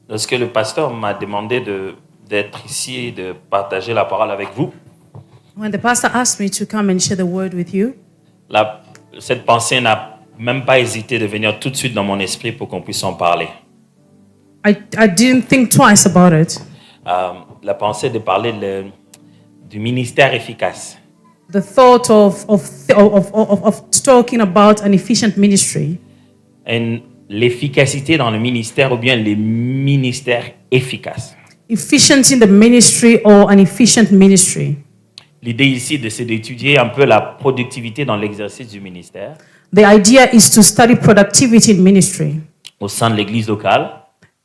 Lorsque le pasteur m'a demandé d'être ici et de partager la parole avec vous, When the pastor asked me to come and share the word with you, cette pensée n'a même pas hésité de venir tout de suite dans mon esprit pour qu'on puisse en parler. I didn't think twice about it. La pensée de parler du ministère efficace. The thought of talking about an efficient ministry, Et l'efficacité dans le ministère ou bien les ministères efficaces. efficiency in the ministry or an efficient ministry. L'idée ici, c'est d'étudier un peu la productivité dans l'exercice du ministère The idea is to study productivity in ministry au sein de l'église locale,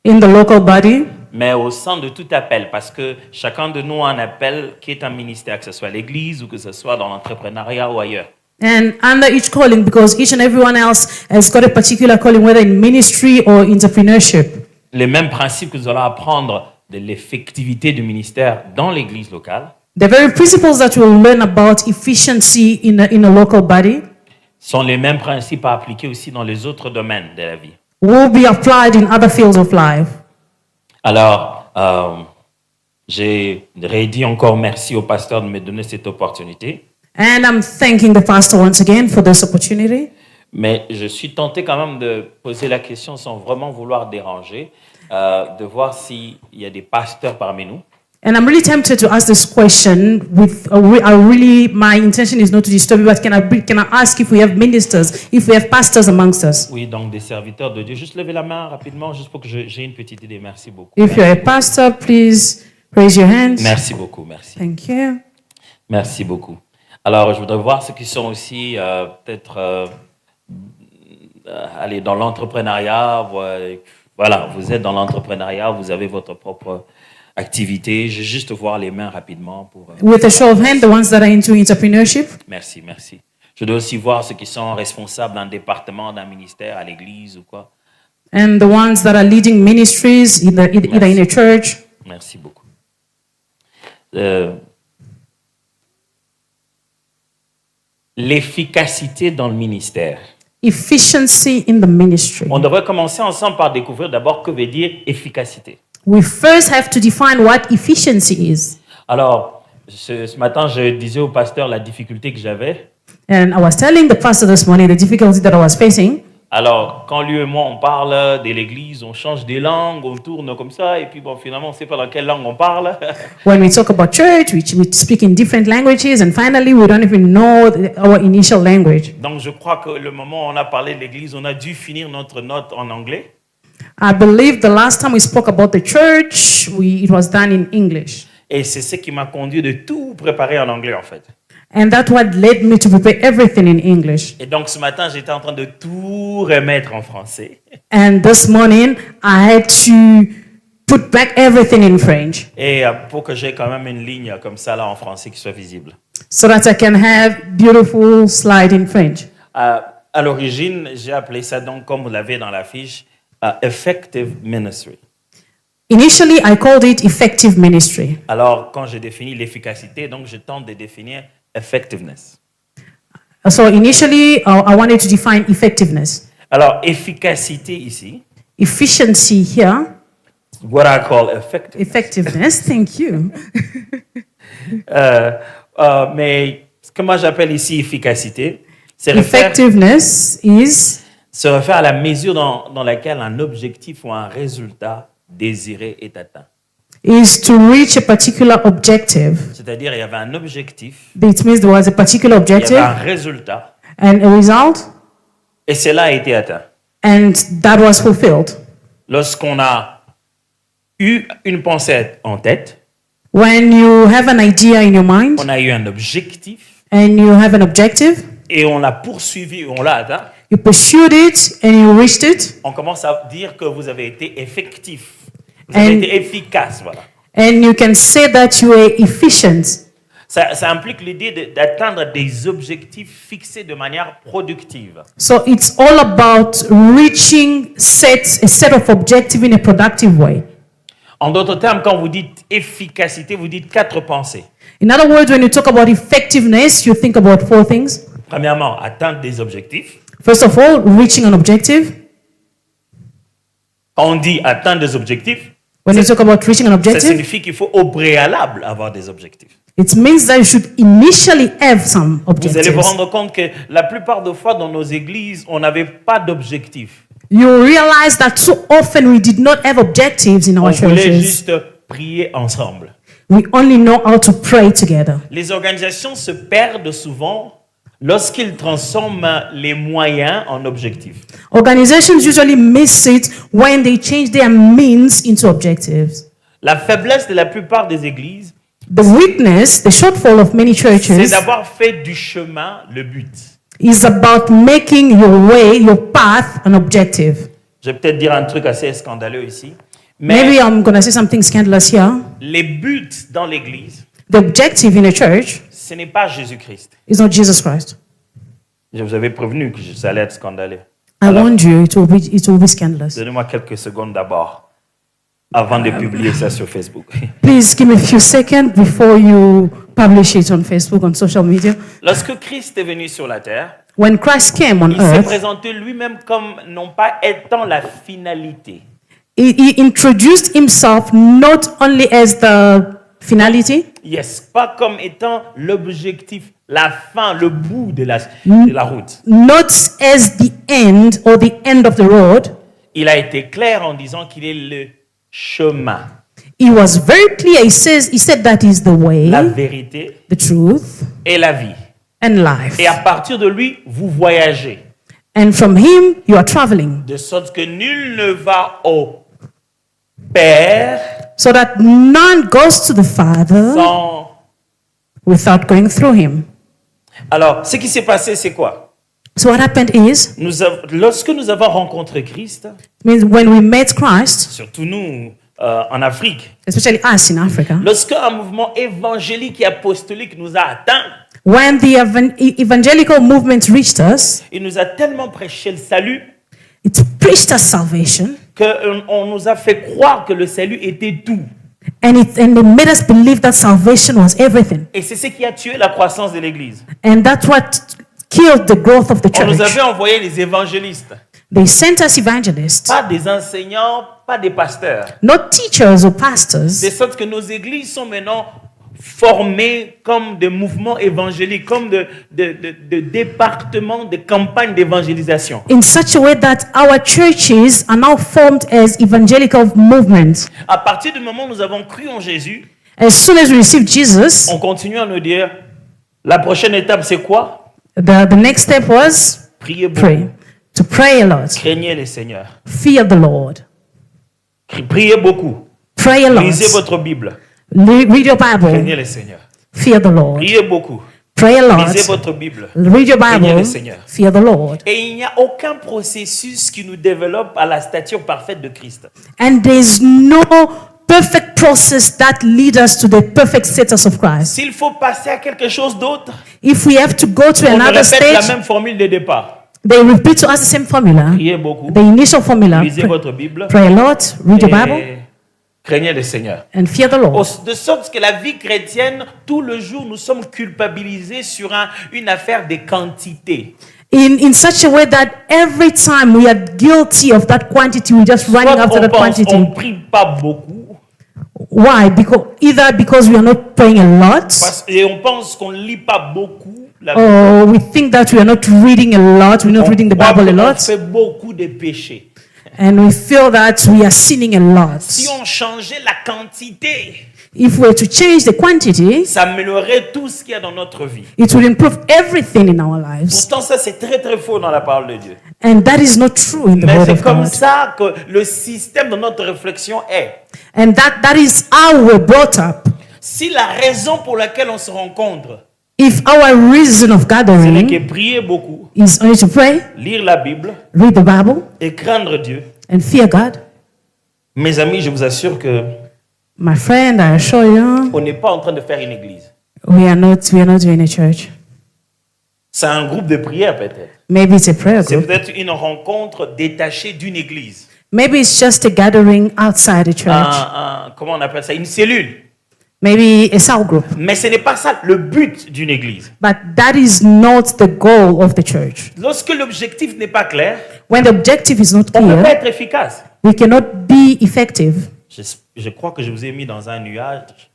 in the local body, mais au sein de tout appel, parce que chacun de nous a un appel qui est un ministère, que ce soit à l'église ou que ce soit dans l'entrepreneuriat ou ailleurs. and under each calling, because each and everyone else has got a particular calling, whether in ministry or entrepreneurship. Les mêmes principes que nous allons apprendre de l'effectivité du ministère dans l'église locale The very principles that we'll learn about efficiency in a local body sont les mêmes principes à appliquer aussi dans les autres domaines de la vie. will be applied in other fields of life. Alors, j'ai redit encore merci au pasteur de me donner cette opportunité, And I'm thanking the pastor once again for this opportunity. mais je suis tenté quand même de poser la question sans vraiment vouloir déranger, de voir s'il y a des pasteurs parmi nous. And I'm really tempted to ask this question with, my intention is not to disturb you, but can I ask if we have ministers, if we have pastors amongst us? Oui, donc des serviteurs de Dieu. Juste levez la main rapidement, juste pour que j'ai une petite idée. Merci beaucoup. If you're a pastor, please raise your hand. Merci beaucoup, merci. Thank you. Merci beaucoup. Alors, je voudrais voir ceux qui sont aussi peut-être allez, dans l'entrepreneuriat. Voilà, vous êtes dans l'entrepreneuriat, vous avez votre propre activité. Je vais juste voir les mains rapidement. With a show of hands, the ones that are into entrepreneurship. Merci, merci. Je dois aussi voir ceux qui sont responsables d'un département, d'un ministère, à l'église ou quoi. And the ones that are leading ministries, either in a church. Merci beaucoup. L'efficacité dans le ministère. Efficiency in the ministry. On devrait commencer ensemble par découvrir d'abord que veut dire efficacité. We first have to define what efficiency is. Alors, ce matin, je disais au pasteur la difficulté que j'avais. And I was telling the pastor this morning the difficulty that I was facing. Alors, quand lui et moi, on parle de l'église, on change des langues, on tourne comme ça, et puis bon, finalement, on ne sait pas dans quelle langue on parle. When we talk about church, we speak in different languages, and finally, we don't even know our initial language. Donc, je crois que le moment où on a parlé de l'église, on a dû finir notre note en anglais. I believe the last time we spoke about the church, it was done in English. Et c'est ce qui m'a conduit de tout préparer en anglais, en fait. And that's what led me to prepare everything in English. Et donc, ce matin, j'étais en train de tout remettre en français. And this morning, I had to put back everything in French. Et pour que j'ai quand même une ligne comme ça, là, en français, qui soit visible. So that I can have beautiful slide in French. À l'origine, j'ai appelé ça donc, comme vous l'avez dans la fiche, effective ministry. Initially, I called it effective ministry. Alors, quand je définis l'efficacité, donc je tente de définir effectiveness. So initially, I wanted to define effectiveness. Alors, efficacité ici, Efficiency here. what I call effectiveness. Effectiveness, thank you. Mais ce que moi j'appelle ici efficacité, se réfère à la mesure dans laquelle un objectif ou un résultat désiré est atteint. Is to reach a particular objective. C'est-à-dire, il y avait un objectif, It means there was a particular il y objective avait un résultat, and a result, et cela a été atteint. and that was fulfilled. Lorsqu'on a eu une pensée en tête, When you have an idea in your mind on a eu un objectif, and you have an objective, et on l'a poursuivi, on l'a atteint, you pursued it and you reached it, on commence à dire que vous avez été effectif. Vous avez été efficace, voilà. and you can say that you are efficient. Ça implique l'idée d'atteindre des objectifs fixés de manière productive. So it's all about reaching a set of objectives in a productive way. En d'autres termes, quand vous dites efficacité, vous dites 4 pensées. In other words, when you talk about effectiveness, you think about 4 things. Premièrement, atteindre des objectifs. First of all, reaching an objective. Quand on dit atteindre des objectifs, When you talk about reaching an Ça objective, signifie qu'il faut au préalable avoir des objectifs. it means that you should initially have some Vous allez vous objectives. rendre compte que la plupart des fois dans nos églises, on n'avait pas d'objectif. You realize that so often we did not have objectives in On our voulait churches. juste prier ensemble. We only know how to pray together. Les organisations se perdent souvent lorsqu'ils transforment les moyens en objectifs. Organizations usually miss it when they change their means into objectives. La faiblesse de la plupart des églises, The weakness, the shortfall of many c'est churches d'avoir fait du chemin le but. is about making your way, your path, an objective. Je vais peut-être dire un truc assez scandaleux ici, Maybe mais I'm going to say something scandalous here. les buts dans l'église, The objective in a church ce n'est pas Jésus-Christ. is not Jesus Christ. Je vous avais prévenu que ça allait être scandaleux. I Alors, warned you, it will be scandalous. donnez-moi quelques secondes d'abord, avant de publier ça sur Facebook. Please give me a few seconds before you publish it on Facebook, on social media. Lorsque Christ est venu sur la terre, When Christ came on il s'est earth, présenté lui-même comme non pas étant la finalité, he introduced himself not only as the finality, yes, pas comme étant l'objectif, la fin, le bout de la route. not as the end or the end of the road. Il a été clair en disant qu'il est le chemin, He was very clear. He said that is the way, la vérité the truth, et la vie. and life. Et à partir de lui, vous voyagez, And from him, you are traveling, de sorte que nul ne va au Père so that none goes to the Father sans... without going through him. Alors, ce qui s'est passé, c'est quoi? So what happened is, Lorsque nous avons rencontré Christ, means when we met Christ, surtout nous en Afrique, especially us in Africa, lorsque un mouvement évangélique et apostolique nous a atteints, when the evangelical movement reached us, il nous a tellement prêché le salut it preached us salvation, qu'on nous a fait croire que le salut était tout. and it made us believe that salvation was everything. Et c'est ce qui a tué la croissance de l'Église. And that's what killed the growth of the On nous church. avait envoyé les évangélistes, They sent us evangelists, pas des enseignants, pas des pasteurs. not teachers or pastors. De sorte que nos églises sont maintenant formées comme des mouvements évangéliques, comme de départements, de campagnes d'évangélisation. In such a way that our churches are now formed as evangelical movements. À partir du moment où nous avons cru en Jésus, As soon as we receive Jesus, on continue à nous dire, la prochaine étape c'est quoi? the next step was Priez pray. beaucoup, To pray a lot. craignez le Seigneur. Fear the Lord. Priez beaucoup, Pray a lot. lisez votre Bible, Read your craignez Bible. le Seigneur. Fear the Lord. Priez beaucoup, Pray a lot. lisez votre Bible. Read your Craignez le Bible. Seigneur. Fear the Lord. Et il n'y a aucun processus qui nous développe à la stature parfaite de Christ. And there's no perfect process that leads us to the perfect status of Christ. S'il faut passer à quelque chose d'autre, If we have to go to on another répète la stage, même formule de départ. they repeat to us the same formula. Priez beaucoup, The initial formula. lisez votre Bible Pray a lot, read your Bible, et craignez le Seigneur. and fear the Lord. De sorte que la vie chrétienne, tout le jour, nous sommes culpabilisés sur une affaire de quantité. In such a way that every time we are guilty of that quantity, we're just running Soit after on that pense, quantity. on prie pas beaucoup, Why? Because we are not praying a lot, et on pense qu'on lit pas beaucoup la or we think that we are not reading a lot, we're not reading the croit Bible a qu'on lot, fait beaucoup de péchés. and we feel that we are sinning a lot. Si on changeait la quantité, If we were to change the quantity, ça améliorerait tout ce qu'il y a dans notre vie. it will improve everything in our lives. Pourtant, ça c'est très très faux dans la parole de Dieu. And that is not true in the Mais Word c'est of comme God. ça que le système de notre réflexion est. And that is how we're brought up. Si la raison pour laquelle on se rencontre, If our reason of c'est gathering de prier beaucoup, is only to pray, lire la Bible read the Bible, et craindre Dieu, and fear God, mes amis, je vous assure que my friend, I assure you, on n'est pas en train de faire une église. we are not doing a church. C'est un groupe de prière peut-être. Maybe it's a prayer C'est group. peut-être une rencontre détachée d'une église. Maybe it's just a gathering outside the church. Comment on appelle ça? Une cellule. Maybe a cell group. Mais ce n'est pas ça le but d'une église. But that is not the goal of the church. Lorsque l'objectif n'est pas clair, When the objective is not on ne peut pas clear, être efficace. we cannot be effective. Je crois que je vous ai mis dans un nuage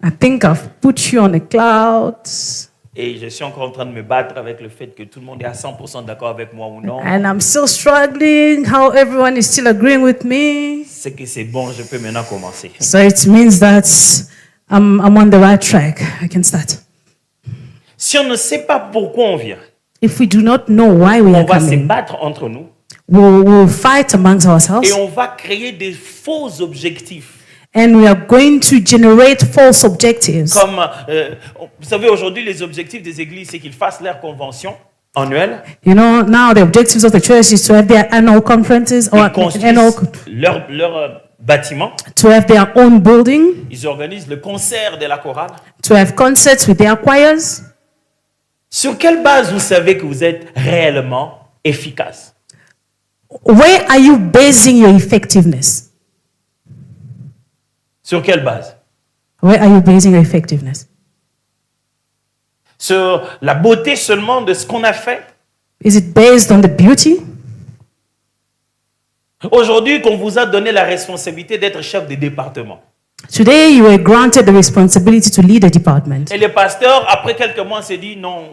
I think I've put you on the clouds. et je suis encore en train de me battre avec le fait que tout le monde est à 100% d'accord avec moi ou non. And I'm still struggling, how everyone is still agreeing with me. C'est que c'est bon, je peux maintenant commencer. So it means that I'm on the right track. I can start. Si on ne sait pas pourquoi on vient, If we do not know why we on are va se coming, battre entre nous we'll fight amongst ourselves. et on va créer des faux objectifs. And we are going to generate false objectives. Comme, vous savez, aujourd'hui, les objectifs des églises, c'est qu'ils fassent leur convention annuelle. You know, now the objectives of the church is to have their annual conferences or Ils construisent annual, leur bâtiment. to have their own building, Ils organisent le concert de la chorale. to have concerts with their choirs. Sur quelle base vous savez que vous êtes réellement efficace? Where are you basing your effectiveness? Sur quelle base? Where are you basing your effectiveness? Sur la beauté seulement de ce qu'on a fait? Is it based on the beauty? Aujourd'hui, qu'on vous a donné la responsabilité d'être chef de département. Today, you were granted the responsibility to lead a department. Et le pasteur, après quelques mois, s'est dit, non,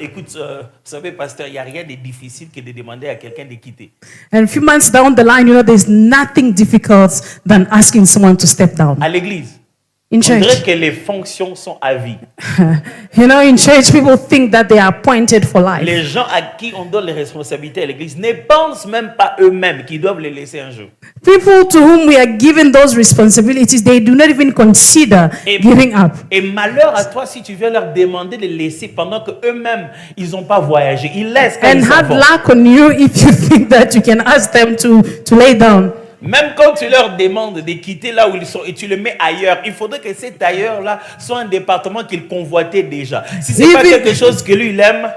écoute, vous savez, pasteur, il n'y a rien de difficile que de demander à quelqu'un de quitter. And a few months down the line, you know, there's nothing difficult than asking someone to step down. À l'église, In on church, dirait que les fonctions sont à vie. you know, in church, people think that they are appointed for life. Les gens à qui on donne les responsabilités à l'église ne pensent même pas eux-mêmes qu'ils doivent les laisser un jour. People to whom we are given those responsibilities, they do not even consider giving up. Et malheur à toi si tu viens leur demander de laisser pendant que eux-mêmes ils n'ont pas voyagé. Ils laissent quand And ils s'en hard vont. luck on you if you think that you can ask them to lay down. Même quand tu leur demandes de quitter là où ils sont et tu les mets ailleurs, il faudrait que cet ailleurs-là soit un département qu'ils convoitaient déjà. Si c'est pas Even- quelque chose que lui il aime,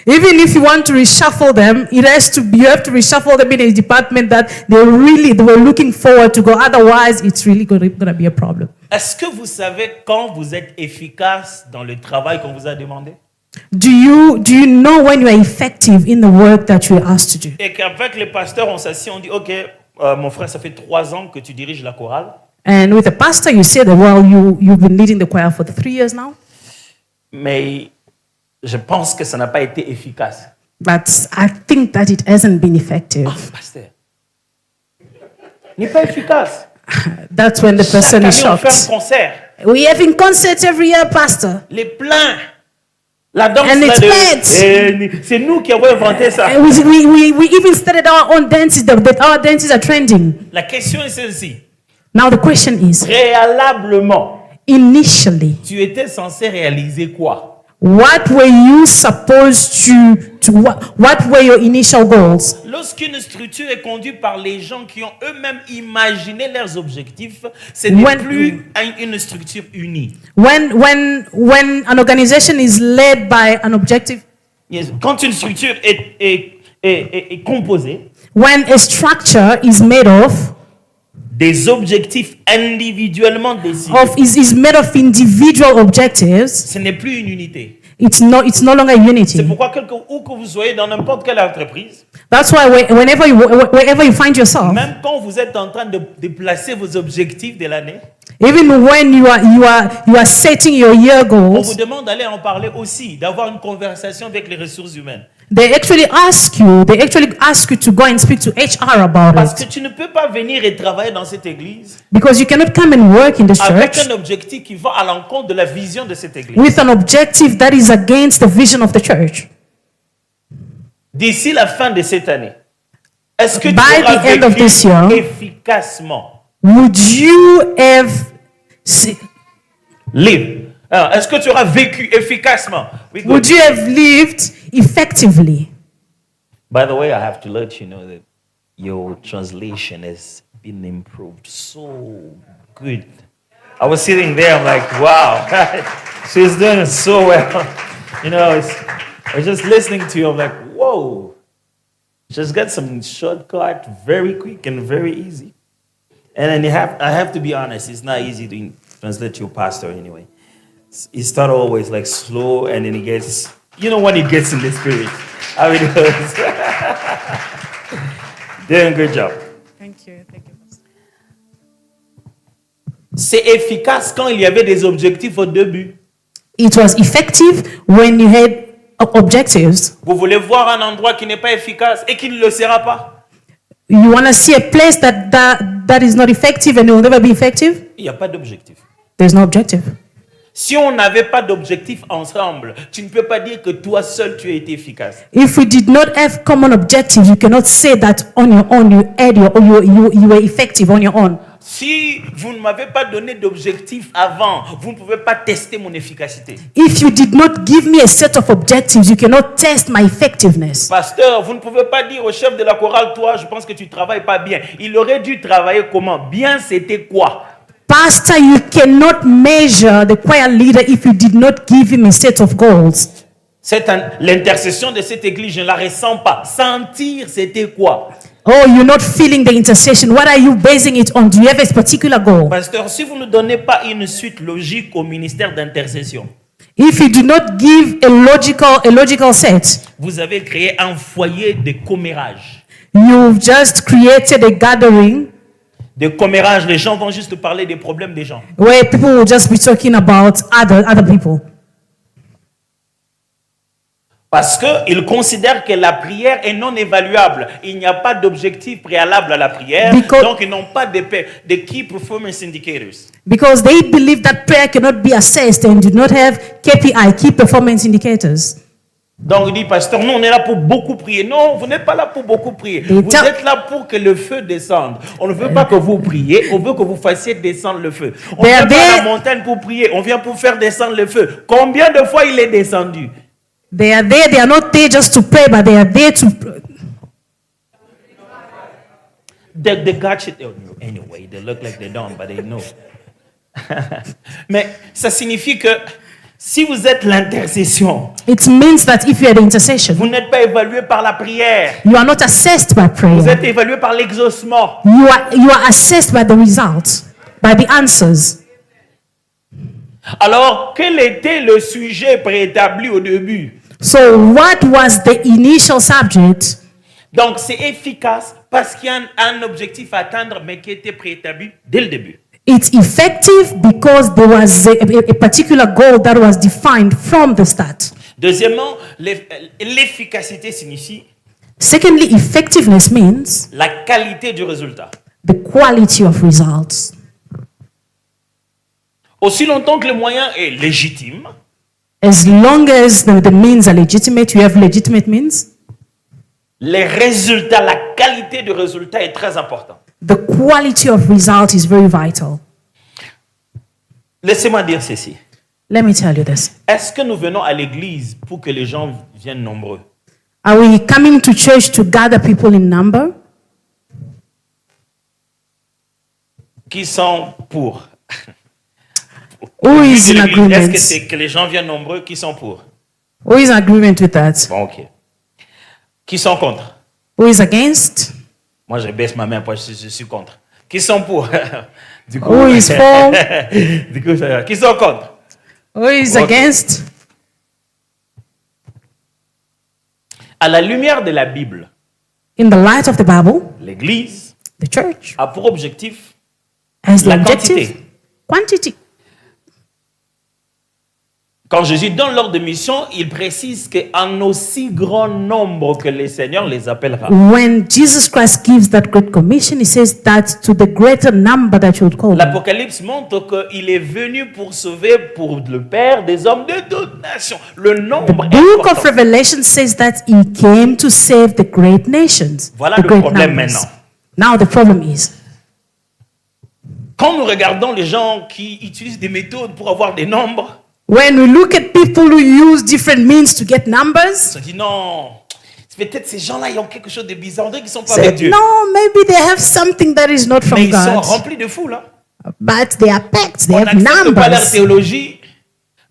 Even if you want to reshuffle them, it has to be, you have to reshuffle them in a department that they were looking forward to go. Otherwise, it's really going to be a problem. est-ce que vous savez quand vous êtes efficace dans le travail qu'on vous a demandé? Do you know when you are effective in the work that you are asked to do? Et qu'avec les pasteurs, on s'assied, on dit, ok, mon frère, ça fait 3 ans que tu diriges la chorale. And with the pastor, you say that, well, you've been leading the choir for 3 years now, Mais je pense que ça n'a pas été efficace. but I think that it hasn't been effective. Pasteur, n'est pas efficace. That's when the Chaque person année, is on fait un shocked. concert. We're having concerts every year, pastor. Les pleins. La danse And là it's de... paid. c'est nous qui avons inventé ça. And we even started our own dances, that our dances are trending. La question est celle-ci. Now the question is, Préalablement, initially, tu étais censé réaliser quoi? what were you supposed to what were your initial goals? Lorsqu'une structure est conduite par les gens qui ont eux-mêmes imaginé leurs objectifs, ce n'est When- plus une structure unie. When an organization is led by an objective, Yes. Quand une structure est composée when a structure is made of des objectifs individuellement décidés, is made of individual objectives, ce n'est plus une unité. it's no longer C'est unity. pourquoi où que vous soyez dans n'importe quelle entreprise, That's why wherever you find yourself, même quand vous êtes en train de placer vos objectifs de l'année, even when you are setting your year on goals, vous demande d'aller en parler aussi, d'avoir une conversation avec les ressources humaines. they actually ask you to go and speak to HR about Parce que it, tu ne peux pas venir et travailler dans cette église because you cannot come and work in the avec church un objectif qui va à l'encontre de la vision de cette église. with an objective that is against the vision of the church. D'ici la fin de cette année, est-ce que tu By auras the end of vécu this year, efficacement? Would you have Live. Alors, est-ce que tu auras vécu efficacement? We go. would you have lived effectively? By the way, I have to let you know that your translation has been improved so good. I was sitting there, I'm like, wow, she's doing it so well. You know, I was just listening to you, I'm like, whoa. Just got some shortcut, very quick and very easy. And then I have to be honest, it's not easy to translate your pastor anyway. It starts always like slow, and then it gets, you know, when it gets in the spirit. How it goes. Doing a good job. Thank you. C'est efficace quand il y avait des objectifs au début. It was effective when you had objectives. Vous voulez voir un endroit qui n'est pas efficace et qui ne le sera pas. You want to see a place that is not effective and it will never be effective? Il n'y a pas d'objectif. There's no objective. Si on n'avait pas d'objectif ensemble, tu ne peux pas dire que toi seul tu as été efficace. If we did not have common objectives, you cannot say that on your own you were effective on your own. Si vous ne m'avez pas donné d'objectif avant, vous ne pouvez pas tester mon efficacité. If you did not give me a set of objectives, you cannot test my effectiveness. Pasteur, vous ne pouvez pas dire au chef de la chorale, toi, je pense que tu travailles pas bien. Il aurait dû travailler comment? Bien, c'était quoi? Pastor, you cannot measure the choir leader if you did not give him a set of goals. L'intercession de cette église, je ne la ressens pas. Sentir, c'était quoi? Oh, you're not feeling the intercession. What are you basing it on? Do you have a particular goal? Pasteur, si vous ne donnez pas une suite logique au ministère d'intercession, If you do not give a logical set, vous avez créé un foyer de commérage. you've just created a gathering De commérage, les gens vont juste parler des problèmes des gens. where people will just be talking about other people. Parce qu'ils considèrent que la prière est non évaluable. Il n'y a pas d'objectif préalable à la prière. Donc, ils n'ont pas de key performance indicators. Because they believe that prayer cannot be assessed and do not have KPI, key performance indicators. Donc, il dit, pasteur, nous, on est là pour beaucoup prier. Non, vous n'êtes pas là pour beaucoup prier. Vous êtes là pour que le feu descende. On ne veut pas que vous priez, on veut que vous fassiez descendre le feu. On ne vient pas à la montagne pour prier, on vient pour faire descendre le feu. Combien de fois il est descendu? They are there, they are not there just to pray, but they are there to... They got it anyway. They look like they don't, but they know. Mais ça signifie que si vous êtes l'intercession, It means that if you are the intercession, vous n'êtes pas évalué par la prière. you are not assessed by Vous prayer. êtes évalué par l'exaucement. You are assessed by the results, by the answers. Alors, quel était le sujet préétabli au début? So what was the initial subject? Donc, c'est efficace parce qu'il y a un objectif à atteindre, mais qui était préétabli dès le début. It's effective because there was a particular goal that was defined from the start. Deuxièmement, l'efficacité signifie Secondly, effectiveness means la qualité du résultat. the quality of results. Aussi longtemps que le moyen est légitime, As long as the means are legitimate, you have legitimate means, les résultats, la qualité du résultat est très importante. the quality of result is very vital. Laissez-moi dire ceci. Let me tell you this. Est-ce que nous venons à l'église pour que les gens viennent nombreux? Are we coming to church to gather people in number? Qui sont pour? Who is in Est-ce agreement? que c'est que les gens viennent nombreux? Qui sont pour? Who is in agreement with that? Bon, ok. Qui sont contre? Who is against? Moi, je baisse ma main parce que je suis contre. Qui sont pour? Du coup, Who is for? du coup, qui sont contre? Who is Okay. against? À la lumière de la Bible, In the light of the Bible, l'Église the church a pour objectif has the la objective quantité. quantity. Quand Jésus donne l'ordre de mission, il précise qu'en aussi grand nombre que le Seigneur les appellera. When Jesus Christ gives that great commission, he says that to the greater number that you would call them. L'Apocalypse montre qu'il est venu pour sauver pour le Père des hommes de toutes nations. Le nombre est Book of important. Revelation says that he came to save the great nations. Voilà the le great problème numbers. maintenant. Now the problem is, Quand nous regardons les gens qui utilisent des méthodes pour avoir des nombres, when we look at people who use different means to get on numbers, se dit non, peut-être ces gens-là, ils ont quelque chose de bizarre, on dirait qu'ils ne sont pas say, avec Dieu. no, maybe they have something that is not Mais from ils sont God. remplis de fous là. But they are packed, they On have n'accepte pas leur numbers. théologie,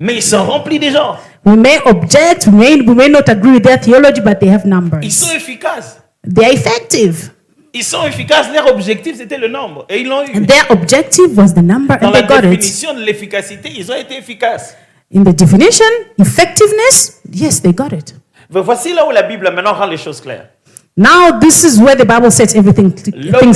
mais ils sont remplis de gens. We may object, we may not agree with their theology, but they have Ils numbers. sont efficaces. They are effective. Ils sont efficaces. Leur objectif, c'était le nombre. Et ils l'ont eu. And their objective was the number, Dans and la they got it. définition de l'efficacité, ils ont été efficaces. In the definition, effectiveness, yes, they got it. Mais voici là où la Bible maintenant rend les choses claires. Now, this is where the Bible sets things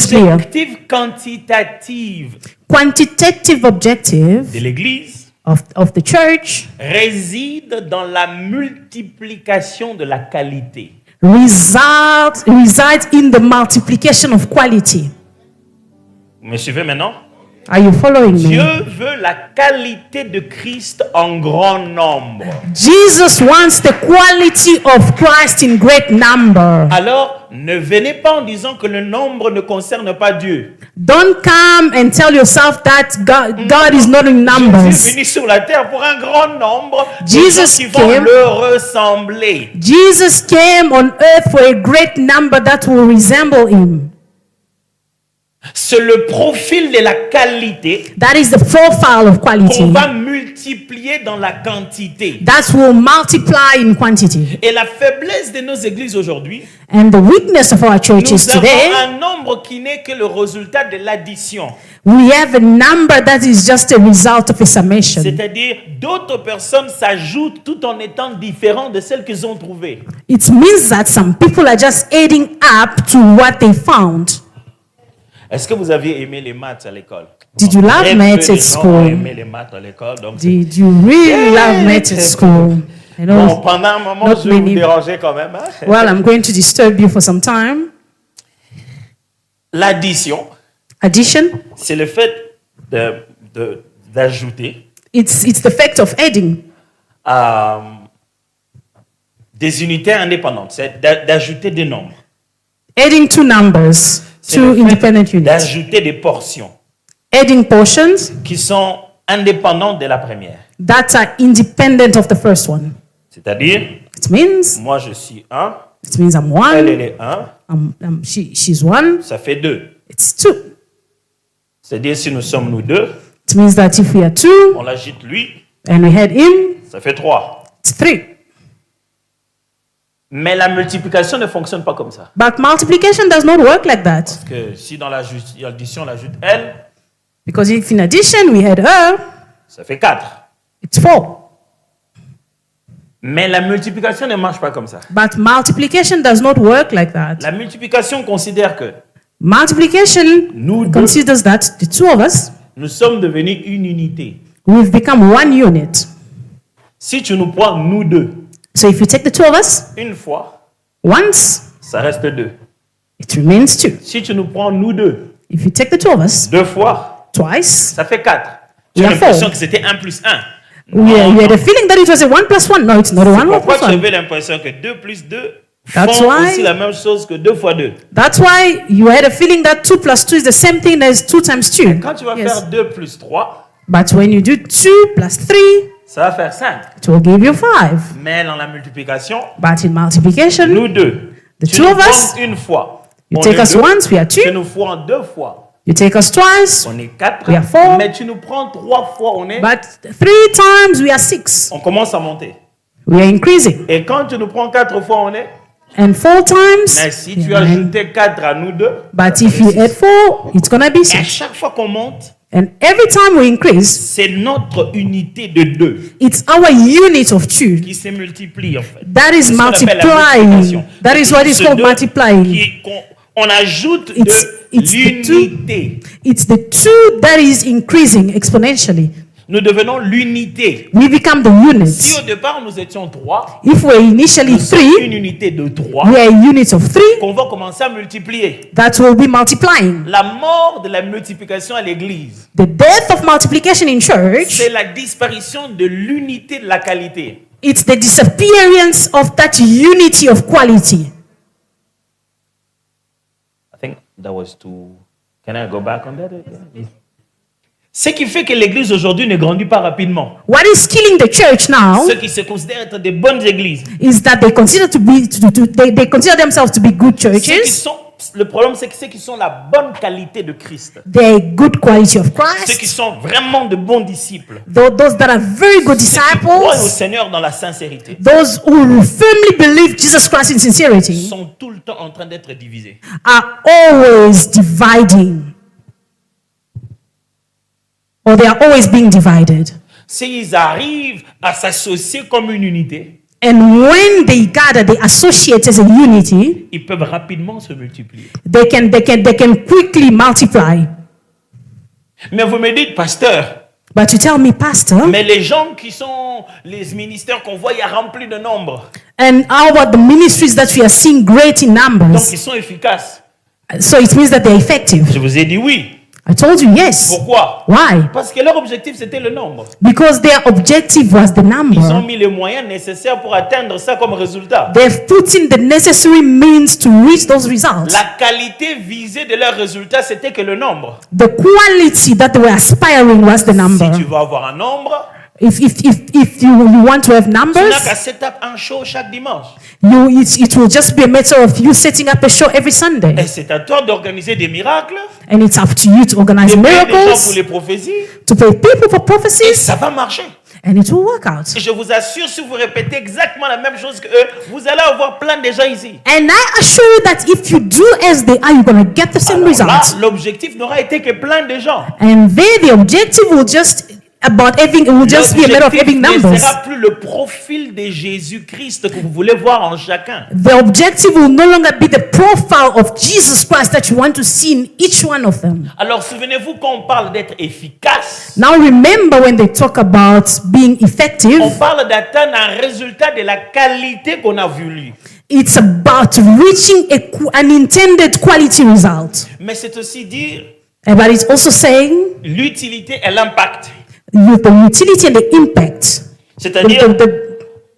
clear. L'objectif quantitatif Quantitative objective de l'Église of the church réside dans la multiplication de la qualité. resides in the multiplication of quality. Vous me suivez maintenant? Are you following Dieu me? veut la qualité de Christ en grand nombre. Jesus wants the quality of Christ in great number. Alors, ne venez pas en disant que le nombre ne concerne pas Dieu. Don't come and tell yourself that God is not in Jésus est numbers. venu sur la terre pour un grand nombre de Jesus gens qui vont came. le ressembler. Jesus came on earth for a great number that will resemble him. C'est le profil de la qualité That is the profile of qu'on quality va multiplier dans la quantité. that will multiply in quantity. Et la faiblesse de nos églises aujourd'hui, And the weakness of our churches nous avons today, un nombre qui n'est que le résultat de l'addition. we have a number that is just a result of a summation. C'est-à-dire, d'autres personnes s'ajoutent tout en étant différents de celles qu'ils ont trouvées. It means that some people are just adding up to what they found. Est-ce que vous aviez aimé les maths à l'école? Did you love Très maths peu at de gens ont school? aimé les maths à l'école. Donc Did you really love maths at school? I bon, know. pendant un moment, Not je vais vous many. déranger quand même. Hein? Well, I'm going to disturb you for some time. L'addition, Addition, c'est le fait d'ajouter it's the fact of adding des unités indépendantes, c'est d'ajouter des nombres. adding two numbers, C'est two le fait independent units. d'ajouter des portions Adding portions qui sont indépendantes de la première. that are independent of the first one. C'est-à-dire, It means moi je suis 1, I'm elle one, est 1, she's one, ça fait 2. it's two. C'est-à-dire, si nous sommes nous deux, It means that if we are two on l'ajoute lui, and we had him, ça fait 3. it's three. Mais la multiplication ne fonctionne pas comme ça. But multiplication does not work like that. Parce que si dans l'addition on ajoute elle, Because if in addition we had her, ça fait 4. it's four. Mais la multiplication ne marche pas comme ça. But multiplication does not work like that. La multiplication considère que Multiplication nous deux, considers that the two of us, nous sommes devenus une unité. we've become one unit. Si tu nous prends nous deux, So if you take the two of us une fois, once, ça reste 2. it remains two. Si tu nous prends nous deux, If you take the two of us 2 fois, twice, ça fait 4. Tu as Yeah, l'impression four. que c'était 1 plus 1. we had a feeling that it was a 1 plus 1. No, it's not a 1 Pourquoi plus tu 1. avais l'impression que 2 plus 2 That's font why- aussi la même chose que 2 fois 2? That's why you had a feeling that 2 plus 2 is the same thing as 2 times 2. Quand tu vas Yes. faire 2 plus 3, But when you do 2 plus 3, ça va faire 5. it will give you 5. Mais dans la multiplication, But in multiplication, nous deux, The tu two nous of us, prends une fois. you On take est us deux. once, we are Tu 2. nous prends 2 fois. You take us twice, On est 4. We are four. Mais tu nous prends 3 fois. but 3 times we are 6. On commence à monter. We are increasing. Et quand tu nous prends 4 fois, And 4 times, Mais si we tu are nine. ajoutais 4 à nous deux, But if you add 4, it's going to be et à 6. chaque fois qu'on monte, And every time we increase, c'est notre unité de 2 it's our unit of 2. qui se multiplie en fait. That is C'est ce qu'on appelle la multiplying. multiplication. That is what is Ce called deux multiplying. on ajoute It's the two. l'unité. It's the 2 that is increasing exponentially. Nous devenons l'unité. We become the Si unit. au départ nous étions 3, If we're initially nous sommes 3, une unité de 3 we are a unit of 3 qu'on va commencer à multiplier. that will be multiplying. La mort de la multiplication à l'église, The death of multiplication in church, c'est la disparition de l'unité de la qualité. it's the disappearance of that unity of quality. I think that was too. Can I go back on that again? Ce qui fait que l'église aujourd'hui ne grandit pas rapidement. What is killing the church now Ceux qui se considèrent être des bonnes églises. is that they consider they consider themselves to be good Ceux qui churches. sont, le problème, c'est que ceux qui sont la bonne qualité de Christ. They're good quality of Ceux qui Christ. sont vraiment de bons disciples. Those that are very good Ceux qui croient au disciples. Seigneur dans la sincérité. Those who firmly believe Jesus Christ in sincerity Sont tout le temps en train d'être divisés. are always dividing. Or they are always being divided. S'ils arrivent à s'associer comme une unité, And when they gather, they associate as a unity, ils peuvent rapidement se multiplier. they can quickly multiply. Mais vous me dites, pasteur, But you tell me, Pastor, mais les gens qui sont les ministères qu'on voit, il y a rempli de nombres. and how about the ministries that we are seeing great in Donc, numbers? ils sont efficaces. So it means that they're effective. Je vous ai dit oui. I told you yes. Pourquoi? Why? Parce que leur objectif, c'était le nombre. Because their objective was the Ils ont number. mis les moyens nécessaires pour atteindre ça comme résultat. They've put in the necessary means to reach those results. La qualité visée de leur résultat, c'était que le nombre. The quality that they were aspiring was the number. Si tu veux avoir un nombre, If you want to have tu n'as numbers, qu'à set up un show chaque dimanche. it will just be a matter of you setting up a show every Sunday. Et c'est à toi d'organiser des miracles, And it's up to you to organize de payer des gens pour miracles, les prophéties, to pay people for et prophecies, ça va marcher. and it will work out. Et je vous assure, si vous répétez exactement la même chose que eux, vous allez avoir plein de gens ici. And I assure you that if you do as they are, you're going to get the same Alors là, results. l'objectif n'aura été que plein de gens. And there, the objective will just be a matter of having L'objectif ne numbers. sera plus le profil de Jésus-Christ que vous voulez voir en chacun. The objective will no longer be the profile of Jesus Christ that you want to see in each one of them. Alors souvenez-vous quand on parle d'être efficace, Now remember, when they talk about being on effective, parle d'atteindre un résultat de la qualité qu'on a voulu. it's about reaching an intended quality result. Mais c'est aussi dire But it's also saying l'utilité et l'impact. the utility and the impact. C'est-à-dire, The-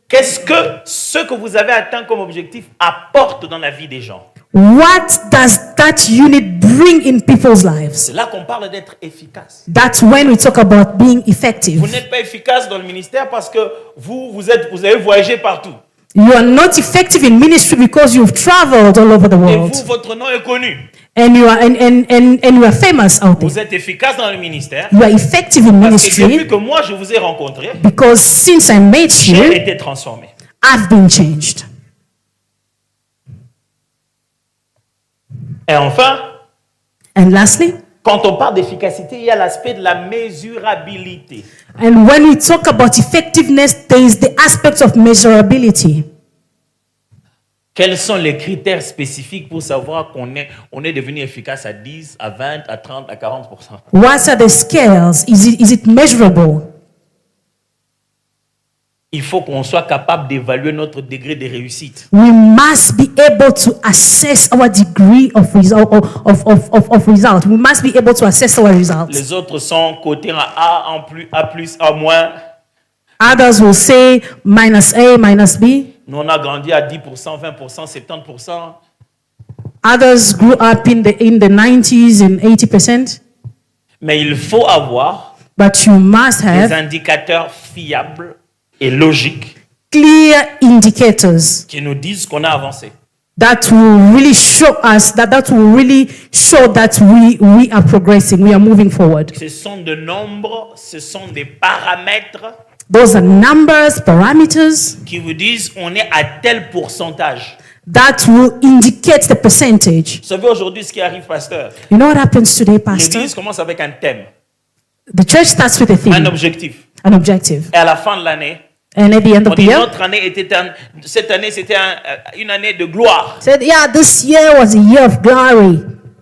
qu'est-ce que ce que vous avez atteint comme objectif apporte dans la vie des gens? what does that unit bring in people's lives? C'est là qu'on parle d'être efficace. That's when we talk about being Vous effective. n'êtes pas efficace dans le ministère parce que vous avez voyagé partout. You are not effective in ministry because you've traveled all over the Et world. vous, votre nom est connu. And you are famous out there. Vous êtes efficace dans le ministère. You are effective in Parce que depuis ministry que moi, je vous ai rencontré, because since I met j'ai you, été transformé. I've been changed. Et enfin, And lastly, quand on parle d'efficacité, il y a l'aspect de la mesurabilité. and when we talk about effectiveness, there is the aspect of measurability. Quels sont les critères spécifiques pour savoir qu'on est devenu efficace à 10, à 20, à 30, à 40%? What are the scales? Is it measurable? Il faut qu'on soit capable d'évaluer notre degré de réussite. We must be able to assess our degree of result. Result. We must be able to assess our results. Les autres sont cotés en A, en plus, A+, A-. Others will say minus A, minus B. Nous, on a grandi à 10%, 20%, 70%. Others grew up in the 90s and 80%. Mais il faut avoir But you must des have indicateurs fiables et logiques clear indicators qui nous disent qu'on a avancé. that will really show us that will really show that we are progressing, we are moving forward. Ce sont des nombres, ce sont des paramètres Those are numbers, parameters qui vous disent on est à tel pourcentage. that will indicate the percentage. Vous savez aujourd'hui ce qui arrive, pasteur? You know what happens today, Pastor? L'église commence avec un thème, The church starts with a un theme, objectif. an objective. Et à la fin de l'année, And at the end on of the dit year, notre année cette année c'était une année de gloire. said, yeah, this year was a year of glory.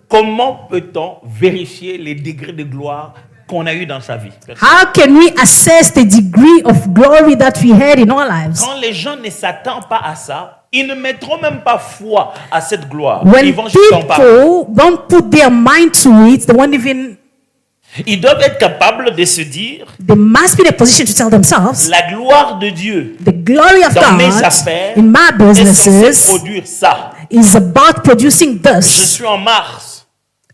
Comment peut-on vérifier les degrés de gloire qu'on a eu dans sa vie? How can we assess the degree of glory that we had in our lives? Quand les gens ne s'attendent pas à ça, ils ne mettront même pas foi à cette gloire. When Ils vont juste en parler. people don't put their mind to it, they won't even, Ils doivent être capables de se dire they must be in a position to tell themselves, la gloire de Dieu the glory of dans mes God affaires in my est censée businesses produire ça. is about producing Je this. suis en mars.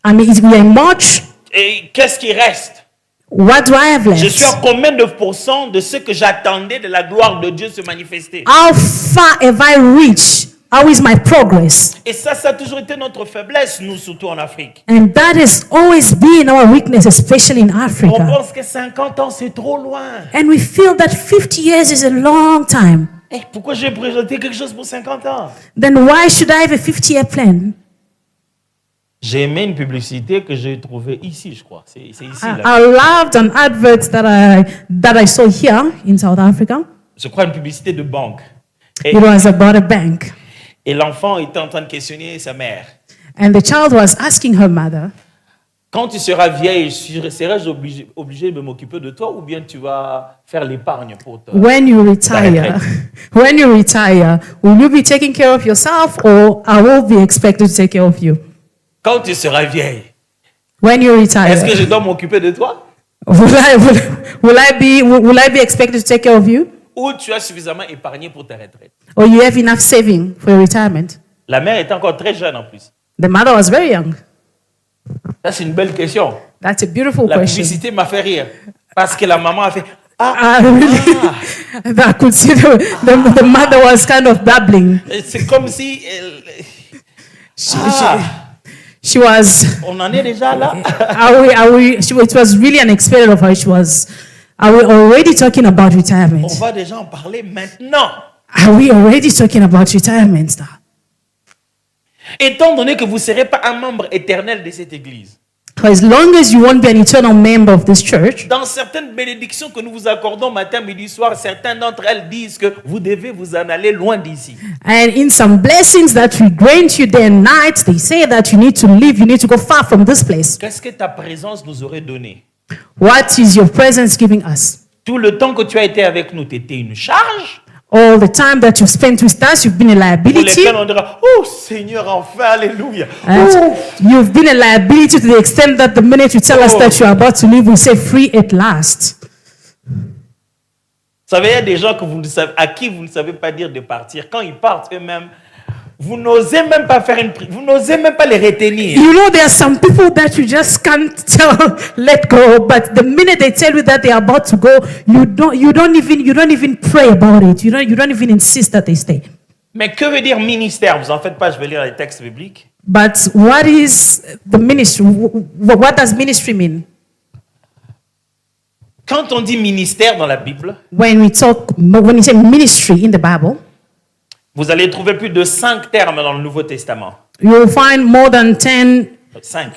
I mean, we are in March. Et qu'est-ce qui reste? What do I have Je suis à left? combien de pourcents de ce que j'attendais de la gloire de Dieu se manifester? How far have I reached? How is my progress? Et ça a toujours été notre faiblesse, nous, surtout en Afrique. And that has always been our weakness, especially in On Africa. pense que 50 ans, c'est trop loin. And we feel that 50 years is a long time. Eh, pourquoi j'ai présenté quelque chose pour 50 ans? Then why should I have a 50-year plan? J'ai aimé une publicité que j'ai trouvée ici, je crois. C'est ici. Là. I loved an advert that I saw here in South Africa. Je crois une publicité de banque. Et, It was about a bank. et l'enfant était en train de questionner sa mère. And the child was asking her mother, Quand tu seras vieille, serai-je obligé de m'occuper de toi ou bien tu vas faire l'épargne pour toi? when you retire, when you retire, will you be taking care of yourself or I will be expected to take care of you? Quand tu seras vieille, When you retire, est-ce que je dois m'occuper de toi? will I be expected to take care of you? Ou tu as suffisamment épargné pour ta retraite? Or you have enough saving for your retirement? La mère était encore très jeune en plus. The mother was very young. Ça, c'est une belle question. That's a beautiful La question. publicité m'a fait rire. Parce que la maman a fait I really, I could see the mother was kind of babbling. c'est comme si She was, on en est déjà là. it was really unexpected of her. Are we already talking about On retirement? va déjà en parler maintenant. Are we already talking about retirement now? Étant donné que vous ne serez pas un membre éternel de cette église, For as long as you won't be an eternal member of this church, dans certaines bénédictions que nous vous accordons matin, midi, soir, certains d'entre elles disent que vous devez vous en aller loin d'ici. and in some blessings that we grant you day and night, they say that you need to leave, you need to go far from this place. Qu'est-ce que ta présence nous aurait donné? What is your presence giving us? Tout le temps que tu as été avec nous, tu étais une charge All the time that you've spent with us, you've been a pour liability. lesquelles on dira, oh Seigneur, enfin, alléluia. And Oh, you've been a liability to the extent that the minute you tell us Oh. that you're about to leave, we say free at last. Vous savez, il y a des gens que vous ne savez, à qui vous ne savez pas dire de partir. Quand ils partent eux-mêmes, vous n'osez même pas faire une prière, vous n'osez même pas les retenir. You know, there are some people that you just can't tell, let go. But the minute they tell you that they are about to go, you don't even pray about it. You don't even insist that they stay. Mais que veut dire ministère? Vous en faites pas, je vais lire les textes bibliques. But what is the ministry? What does ministry mean? Quand on dit ministère dans la Bible, When you say ministry in the Bible, vous allez trouver plus de 5 termes dans le Nouveau Testament. you will find more than 5.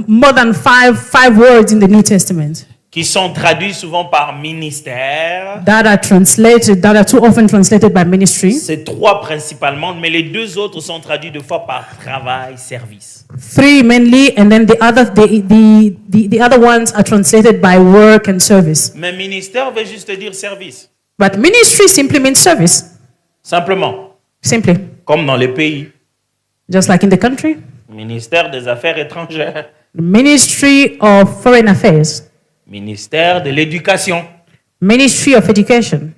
more than five words in the New Testament Qui sont traduits souvent par ministère. that are too often translated by ministry. C'est 3 principalement, mais les 2 autres sont traduits 2 fois par travail, service. 3 mainly, and then the other ones are translated by work and service. Mais ministère veut juste dire service. But ministry simply means service. Simplement. Simply. Comme dans les pays. Just like in the country. Ministère des Affaires étrangères. The Ministry of Foreign Affairs. Ministère de l'Éducation. Ministry of Education.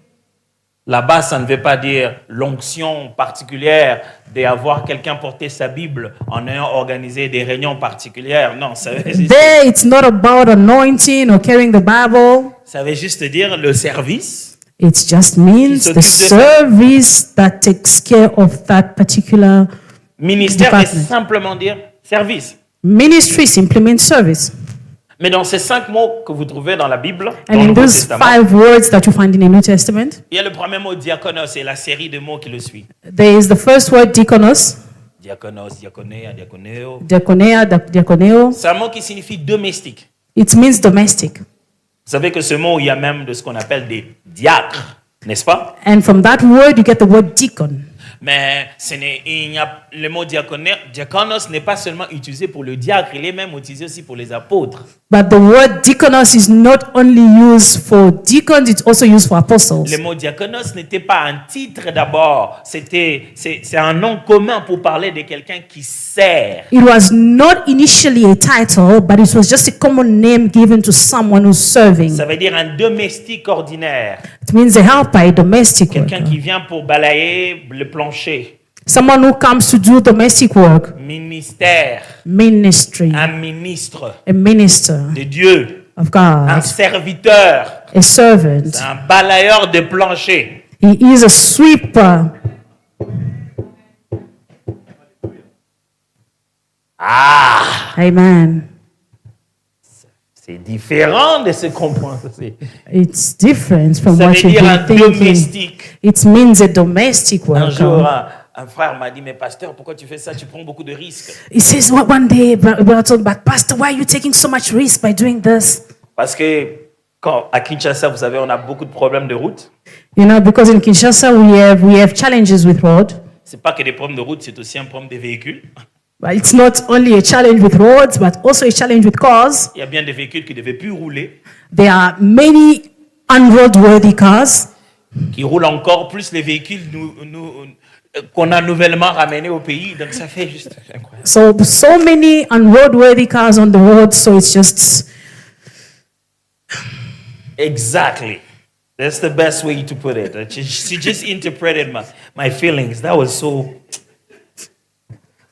Là-bas, ça ne veut pas dire l'onction particulière d'avoir quelqu'un porter sa Bible en ayant organisé des réunions particulières. Non, ça veut juste, There, it's not about anointing or carrying the Bible. ça veut juste dire le service. It just means s'occupe the de ça. service that takes care of that particular Ministère veut department. simplement dire service. Ministry simply means service. Mais dans ces 5 mots que vous trouvez dans la Bible, And dans le in Nouveau those Testament, 5 words that you find in the New Testament, il y a le premier mot diakonos et la série de mots qui le suit. there is the first word diakonos, Diakonos, diakonéa, diakonéo. diakonea, diakoneo. C'est un mot qui signifie domestique. It means domestic. Vous savez que ce mot, il y a même de ce qu'on appelle des diacres, n'est-ce pas? And from that word, you get the word deacon. Mais le mot diakonos n'est pas seulement utilisé pour le diacre, il est même utilisé aussi pour les apôtres. But the word diakonos is not only used for deacons, it's also used for apostles. Le mot diakonos n'était pas un titre d'abord, c'est un nom commun pour parler de quelqu'un qui sert. It was not initially a title, but it was just a common name given to someone who's serving. Ça veut dire un domestique ordinaire, It means a helper, a domestic quelqu'un worker. qui vient pour balayer le plancher. Someone who comes to do domestic work. Ministère, Ministry. un ministre A minister de Dieu, of un God. serviteur, A servant. un balayeur de plancher. He is a sweeper. Ah, Amen. c'est différent de ce qu'on pensait. It's different from Ça what veut you've dire un been thinking. domestique. It means a domestic Un jour, worker. un frère m'a dit, mais pasteur, pourquoi tu fais ça? Tu prends beaucoup de risques. He says, one day, we were told, but Pastor, why are you taking so much risk by doing this? Parce que Quand à Kinshasa, vous savez, on a beaucoup de problèmes de route. You know, because in Kinshasa we have challenges with road. C'est pas que des problèmes de route, c'est aussi un problème des véhicules. But it's not only a challenge with roads, but also a challenge with cars. Il y a bien des véhicules qui ne devaient plus rouler, There are many unroadworthy cars. qui roulent encore, plus les véhicules qu'on a nouvellement ramenés au pays. Donc ça fait juste incroyable. So many unroadworthy cars on the road. So it's just Exactly. That's the best way to put it. She just interpreted my feelings. That was so...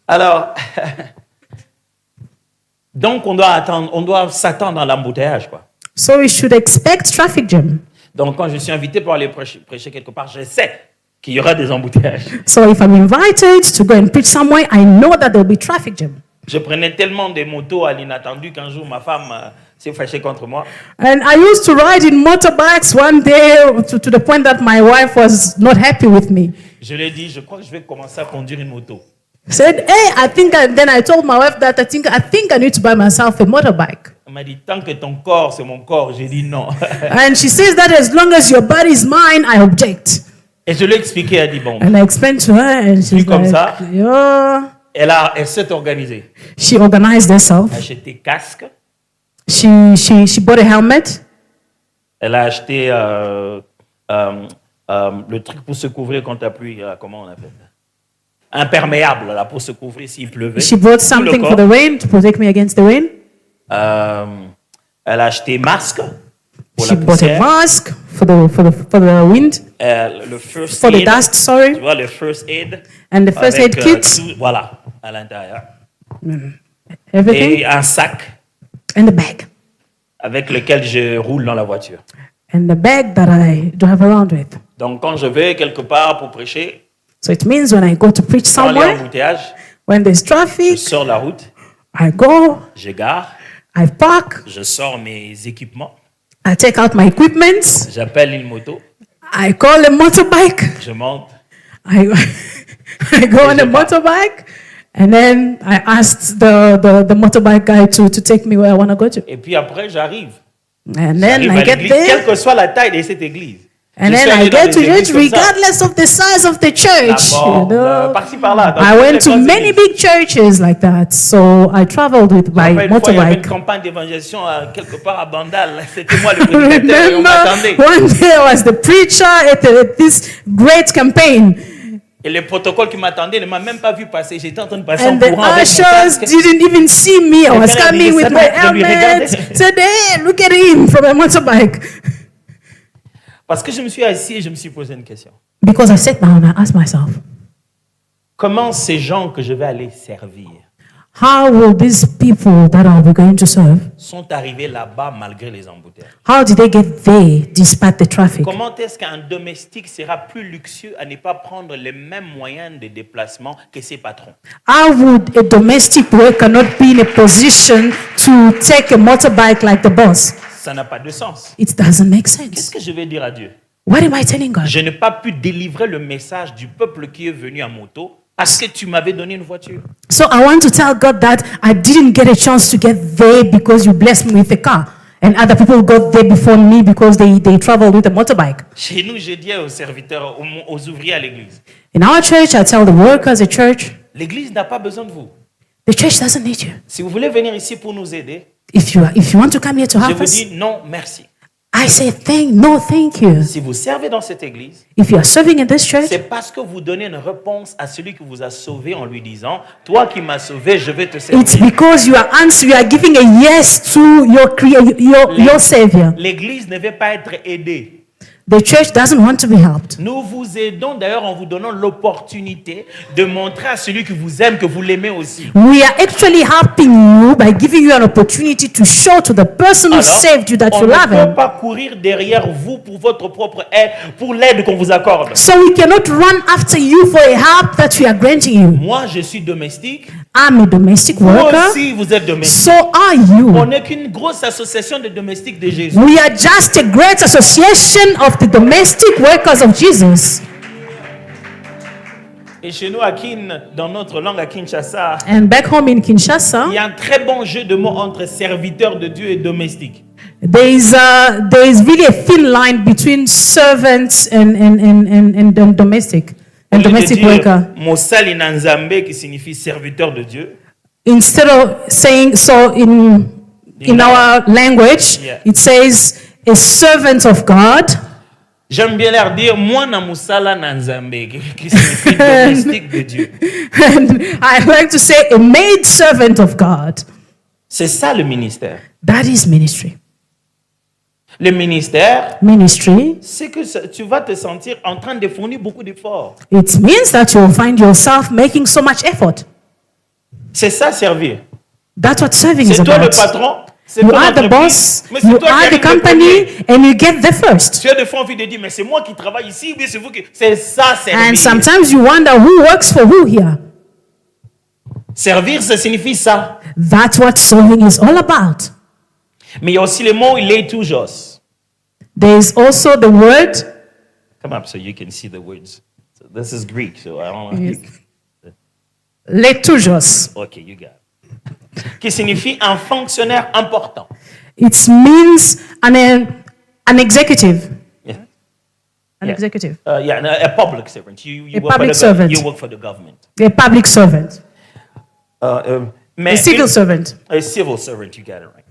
Alors, donc on doit s'attendre à l'embouteillage, quoi. so we should expect traffic jam. Donc quand je suis invité pour aller prêcher quelque part, je sais qu'il y aura des embouteillages. So if I'm invited to go and preach somewhere, I know that there'll be traffic jam. Je prenais tellement des motos à l'inattendu qu'un jour ma femme s'est fâchée contre moi. And I used to ride in motorbikes one day to the point that my wife was not happy with me. Je lui ai dit, je crois que je vais commencer à conduire une moto. Said, hey, then I told my wife that I think I need to buy myself a motorbike. Elle m'a dit, tant que ton corps, c'est mon corps. J'ai dit non. And she says that as long as your body is mine, I object. Et je lui ai expliqué, elle a dit, bon, And I explained to her, and she's comme like, ça. yeah. elle s'est organisée. She organized herself. Elle a acheté casque, She bought a helmet. elle a acheté le truc pour se couvrir quand la pluie, comment on appelle ça? Imperméable, là, pour se couvrir s'il pleuvait. She bought Tout le something corps. for the rain to protect me against the rain. Elle a acheté masque pour She la bought a poussière. mask for the wind, Le first for the aid, dust, tu sorry, vois, le first aid. and the first aid avec, kit, tout, voilà, à l'intérieur. everything, Et un sac and the bag. avec lequel je roule dans la voiture. And the bag that I drive around with. Donc, quand je vais quelque part pour prêcher, So it means when I go to preach dans les somewhere, embouteillages, when there's je traffic, sors la route, I go, je gare, I park, je sors mes équipements, I take out my equipment, j'appelle une moto, I call a motorbike, je monte, I, I go on a motorbike, and then I asked the motorbike guy to take me where I want to go to. et puis après, j'arrive. And J'arrive then à I get l'église, there, quelle que soit la taille de cette église. and Je suis then I allé dans get des to églises church comme ça. regardless of the size of the church. You know? Par-ci par-là. dans I toutes les went to grandes many églises. big churches like that, so I traveled with Je me my rappelle une fois, il y avait une motorbike. campagne d'évangélisation quelque part à Bandal. C'était moi le prédicateur et on Remember, m'attendait. one day I was the preacher at this great campaign, Et le protocole qui m'attendait ne m'a même pas vu passer. J'étais en train de passer en and the courant avec mon ushers casque. didn't even see me. I was frère a dit, coming with ça my doit lui helmet. regarder. Said, hey, look at him from a motorbike. Parce que je me suis assis et je me suis posé une question. Because I sat down and I asked myself, Comment ces gens que je vais aller servir how will these people that are we going to serve, sont arrivés là-bas malgré les embouteillages? how did they get there despite the traffic? Comment est-ce qu'un domestique sera plus luxueux à ne pas prendre les mêmes moyens de déplacement que ses patrons? How would a domestic worker not be in a position to take a motorbike like the boss? Ça n'a pas de sens. It doesn't make Qu'est-ce sense. que je vais dire à Dieu? What am I telling God? Je n'ai pas pu délivrer le message du peuple qui est venu en moto parce que tu m'avais donné une voiture. So I want to tell God that I didn't get a chance to get there because you blessed me with a car. And other people got there before me because they traveled with a motorbike. Chez nous, je dis aux serviteurs, aux ouvriers à l'église, In our church, I tell the workers at church, l'église n'a pas besoin de vous. the church doesn't need you. Si vous voulez venir ici pour nous aider, If you want to come here to je help vous us, dis non, merci. I say thank you. Si vous servez dans cette église, If you are serving in this church, c'est parce que vous donnez une réponse à celui qui vous a sauvé en lui disant, toi qui m'as sauvé, je vais te servir. it's because you are giving a yes to your Savior. L'église ne veut pas être aidée. The church doesn't want to be helped. Nous vous aidons d'ailleurs en vous donnant l'opportunité de montrer à celui qui vous aime que vous l'aimez aussi. We are actually helping you by giving you an opportunity to show to the person who Alors, saved you that on you ne love peut him. pas courir derrière vous pour votre propre aide, pour l'aide qu'on vous accorde. So we cannot run after you for a help that we are granting you. Moi, je suis domestique. I'm a domestic Vous worker. aussi, vous êtes domestique. So are you. On n'est qu'une grosse association de domestiques de Jésus. We are just a great association of the domestic workers of Jesus. Et chez nous, dans notre langue à Kinshasa, And back home in Kinshasa, il y a un très bon jeu de mots entre serviteurs de Dieu et domestiques. There is really a thin line between servants and domestic Au lieu de domestic dire worker. Mosali na Nzambe, qui signifie serviteur de Dieu, Instead of saying so in our language, Yeah. it says a servant of God. j'aime bien leur dire moi na musala na Nzambe, qui signifie domestique de Dieu. And I like to say a maid servant of God. C'est ça le ministère. That is ministry. Le ministère, Ministry, c'est que tu vas te sentir en train de fournir beaucoup d'efforts. it means that you'll find yourself making so much effort. C'est ça servir. That's what serving is C'est toi le about. patron, c'est You ton are the entreprise, boss, mais c'est you toi qui are the arrives le company, premier. and you get there first. Tu as des fois envie de dire, mais c'est moi qui travaille ici, ou bien c'est vous qui... C'est ça, servir. And sometimes you wonder who works for who here. Servir, ça signifie ça. That's what serving is all about. Mais il y a aussi le mot leitujos. There is also the word, Come up so you can see the words. So this is Greek, so I don't know. Yes. letujos. Okay, you got it. Qui signifie un fonctionnaire important. It means an executive. Yeah. An Yeah. executive. Yeah, a public servant. You A work for public the servant. You work for the government. A public servant. Mais A civil servant. A civil servant, you got it right.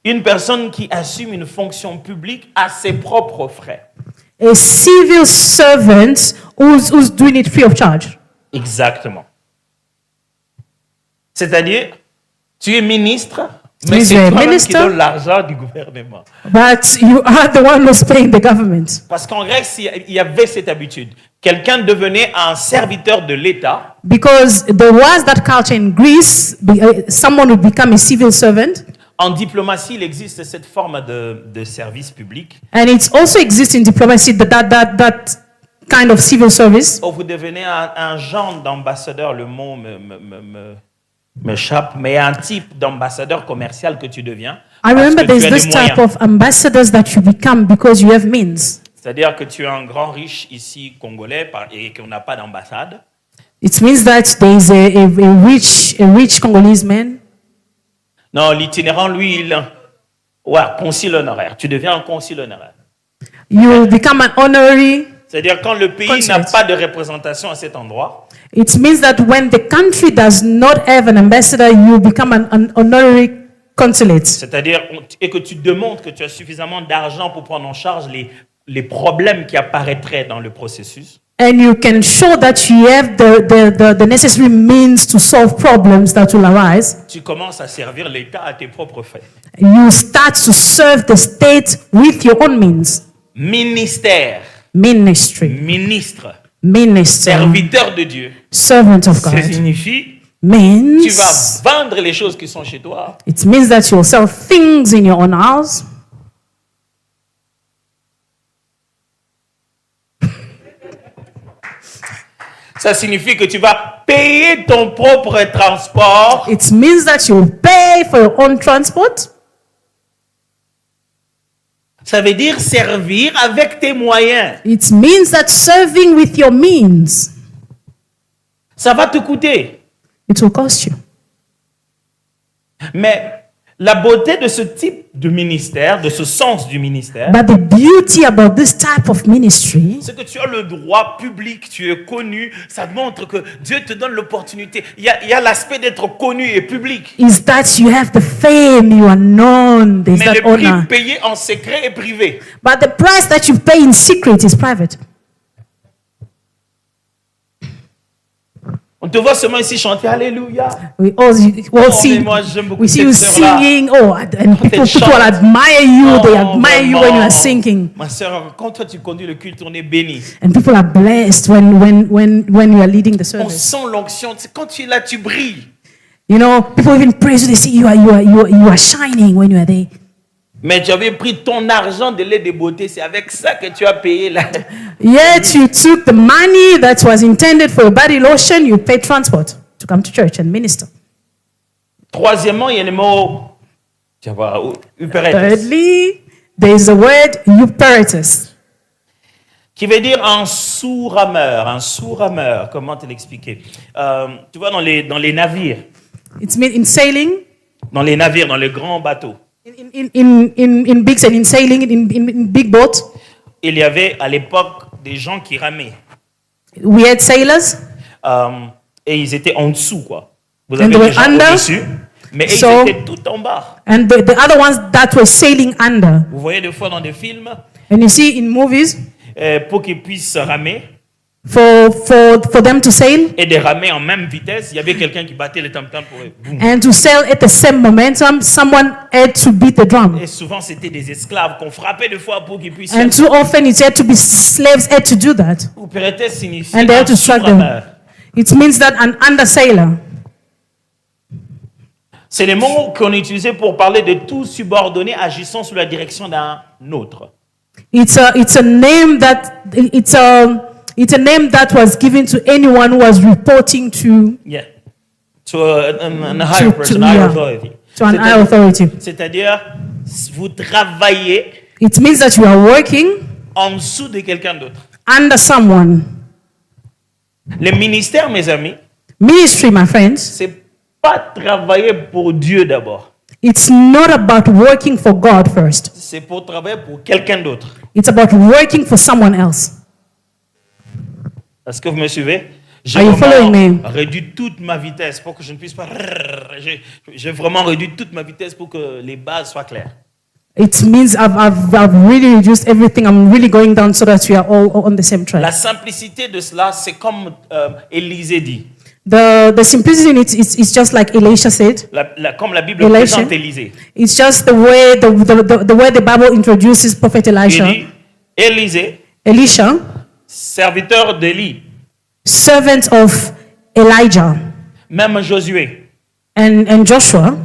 Une personne qui assume une fonction publique à ses propres frais. A civil servant who's doing it free of charge. Exactement. C'est-à-dire, tu es ministre, mais means c'est you're a toi-même qui minister. donne l'argent du gouvernement. But you are the one who's paying the government. Parce qu'en Grèce, il y avait cette habitude. Quelqu'un devenait un serviteur de l'État Because there was that culture in Greece, someone would become a civil servant. En diplomatie, il existe cette forme de service public And it also exists in diplomacy, that kind of civil service. où vous devenez un genre d'ambassadeur, le mot m'échappe, mais un type d'ambassadeur commercial que tu deviens. I remember parce que tu there's as this des type moyens. of ambassadors that you become because you have means. C'est-à-dire que tu es un grand riche ici congolais et qu'on n'a pas d'ambassade. It means that there is a rich Congolese man. Non, l'itinérant, lui, consul honoraire. Tu deviens un consul honoraire. You become an honorary. C'est-à-dire quand le pays n'a Consulate. pas de représentation à cet endroit, It means that when the country does not have an ambassador, you become an honorary consulate. c'est-à-dire et que tu démontres que tu as suffisamment d'argent pour prendre en charge les problèmes qui apparaîtraient dans le processus. And you can show that you have the necessary means to solve problems that will arise. Tu commences à servir l'État à tes propres frais. You start to serve the state with your own means. Ministère, Ministry, ministre, minister, serviteur de Dieu. servant of Ça God signifie tu means vas vendre les choses qui sont chez toi. it means that you'll sell things in your own house. Ça signifie que tu vas payer ton propre transport. It means that you'll pay for your own transport. Ça veut dire servir avec tes moyens. It means that serving with your means, Ça va te coûter. it will cost you. Mais la beauté de ce type de ministère, de ce sens du ministère, But the beauty about this type of ministry c'est que tu as le droit public, tu es connu, ça montre que Dieu te donne l'opportunité. Il y a l'aspect d'être connu et public. is that you have the fame, you are known, there's Mais that le prix honor. payé en secret et privé. But the price that you pay in secret is private. On te voit seulement ici chanter Alléluia. We all mais see, moi, j'aime beaucoup we see you cette sœur-là. singing. Oh, and people chantes. admire you. They Oh, admire you when you are singing. Ma soeur, quand toi tu conduis le culte, on est béni. And people are blessed when you are leading the On service. sent l'onction. Quand tu es là, tu brilles. You know, people even praise you. They say you are shining when you are there. Mais tu avais pris ton argent de lait de beauté. C'est avec ça que tu as payé là. Yet you took the money that was intended for a body lotion. You paid transport to come to church and minister. Troisièmement, il y a le mot, tu vas voir, upéretes, Thirdly, there is the word euparetes. qui veut dire un sous-rameur. Un sous-rameur, comment te l'expliquer? Tu vois, dans les navires, It's mean in sailing, dans les grands bateaux, in bigs and in sailing, in big boats. Il y avait à l'époque des gens qui ramaient. We had sailors. Et ils étaient en dessous, quoi. Vous And avez they des were gens under. au-dessus, mais So- ils étaient tout en bas. And the other ones that were sailing under. Vous voyez des fois dans des films, And you see in movies, pour qu'ils puissent ramer for them to sail et de ramer en même vitesse, il y avait quelqu'un qui battait le tam-tam pour eux. Boum. and to sail at the same momentum, someone had to beat the drum. Et souvent, c'était des esclaves qu'on frappait des fois pour qu'ils puissent. And too often it had to be slaves had to do that. Ou peut-être signifie And they had un to strike them. sous-rameur. It means that an under sailor. C'est les mots qu'on utilisait pour parler de tout subordonné agissant sous la direction d'un autre. It's a name that it's a name that was given to anyone who was reporting to Yeah. To an higher person, higher yeah, authority. to an higher authority. C'est-à-dire, vous travaillez It means that you are working en dessous de quelqu'un d'autre. under someone. Le ministère, mes amis, Ministry, my friends, c'est pas travailler pour Dieu d'abord. it's not about working for God first. C'est pour travailler pour quelqu'un d'autre. It's about working for someone else. Est-ce que vous me suivez? J'ai Are you following vraiment me? réduit toute ma vitesse pour que je ne puisse pas... J'ai vraiment réduit toute ma vitesse pour que les bases soient claires. It means I've really reduced everything. I'm really going down so that we are all on the same La track. simplicité de cela, c'est comme Élisée dit. The simplicity in it is just like Elisha said. Comme la Bible Elisha. présente Élisée. It's just the way the way the Bible introduces Prophet Il Elisha. dit, Élisée, Elisha, serviteur d'Élie, servant of Elijah, même Josué. and Joshua,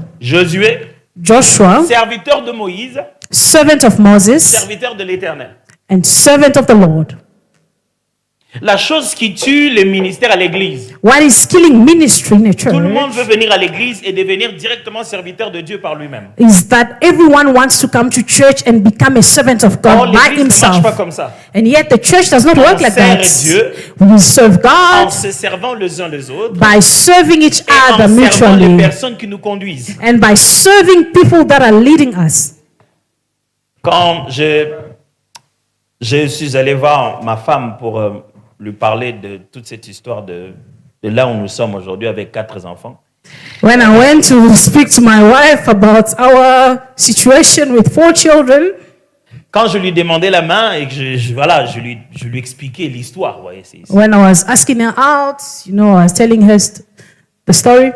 Serviteur de Moïse, servant of Moses, serviteur de l'Éternel. and servant of the Lord. La chose qui tue le ministère à l'église. What is killing ministry in a Tout le monde church veut venir à l'église et devenir directement serviteur de Dieu par lui-même. is that everyone wants to come to church and become a servant of Or, God by l'église ne marche himself. pas comme ça. And yet the church does not work like sert that. Dieu We serve En God se servant les uns les autres by serving each et en other servant les mutually personnes qui nous conduisent. and by serving people that are leading us. Quand je suis allé voir ma femme pour lui parler de toute cette histoire de là où nous sommes aujourd'hui avec 4 enfants, When I went to speak to my wife about our situation with 4 children, quand je lui demandais la main et que je lui expliquais l'histoire, vous voyez, when I was asking her out, I was telling her the story.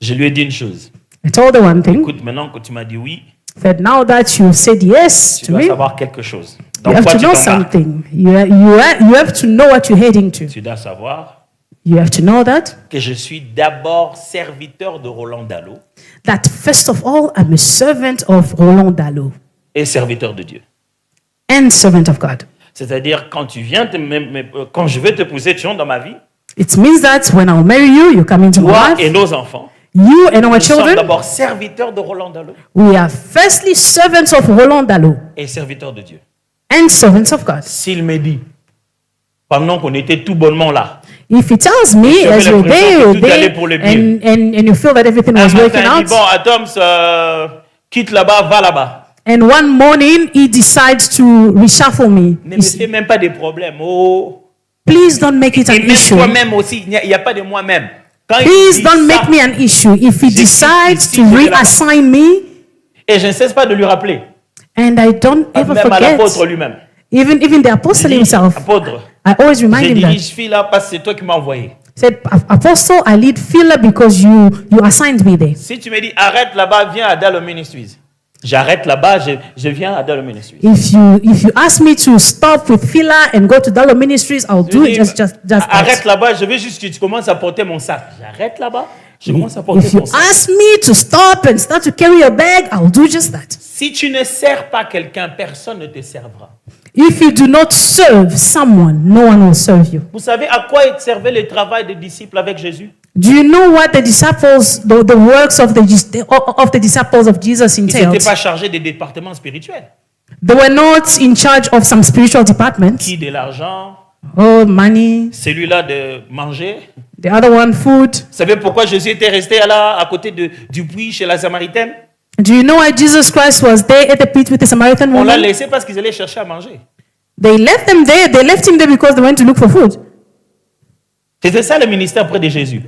je lui ai dit une chose. I told her one thing. Écoute, maintenant que tu m'as dit oui, That now that you said yes tu to dois me, savoir quelque chose. you Dans have quoi to tu know t'embarques? something. You have to know what you're heading to. Tu dois savoir You have to know that que je suis d'abord serviteur de Roland Dallot that first of all, I'm a servant of Roland Dallot et serviteur de Dieu. and servant of God. C'est-à-dire, quand quand je vais te pousser, tu entres dans ma vie, It means that when I'll marry you, you come into my toi et life. nos enfants, You and our nous sommes children, d'abord serviteurs de Roland Dallot we are firstly servants of Roland Dallot et serviteurs de Dieu. and servants of God. S'il me dit, pendant qu'on était tout bonnement là, If he tells me tu avais as you're l'impression que tout allait there pour le mieux. and you feel that everything un was working matin, il dit, out, bon, Atoms, quitte là-bas, va là-bas. and one morning he decides to reshuffle me. Ne me fais même pas des problèmes. Oh. Please don't make it Et an même issue. toi-même aussi, il n'y a pas de moi-même. Quand il Please dit don't ça, make me an issue. If he J'ai decides ici, to je vais là-bas. reassign me, et je ne cesse pas de lui rappeler, and I don't ever même à l'apôtre forget, lui-même. even the apostle Il dit, himself, apôtre, I always je remind him that. dirige fille là parce que c'est toi qui m'as envoyé. Said, Apostle, I lead Phila because you assigned me there. Si tu me dis arrête là-bas, viens à Dallo Ministries. J'arrête là-bas, je viens à Dallo Ministries. If you ask me to stop with Phila and go to Dallo Ministries, I'll do Je it dis, just arrête that. là-bas, je veux juste que tu commences à porter mon sac. J'arrête là-bas, je commence à porter If you ton sac. ask me to stop and start to carry your bag, I'll do just that. Si tu ne sers pas quelqu'un, personne ne te servera. If you do not serve someone, no one will serve you. Vous savez à quoi servait le travail des disciples avec Jésus? Do you know what the disciples, the works of the disciples of Jesus Ils n'étaient entailed? pas chargés des départements spirituels. They were not in charge of some spiritual departments. Qui de l'argent, Oh, money. celui-là de manger. The other one, food. Vous savez pourquoi Jésus était resté là à côté du puits chez la Samaritaine? Do you know why Jesus Christ was there at the pit with the Samaritan On l'a woman? laissé parce qu'ils allaient chercher à manger. They left them there. They left him there because they went to look for food. C'était ça le ministère près de Jésus.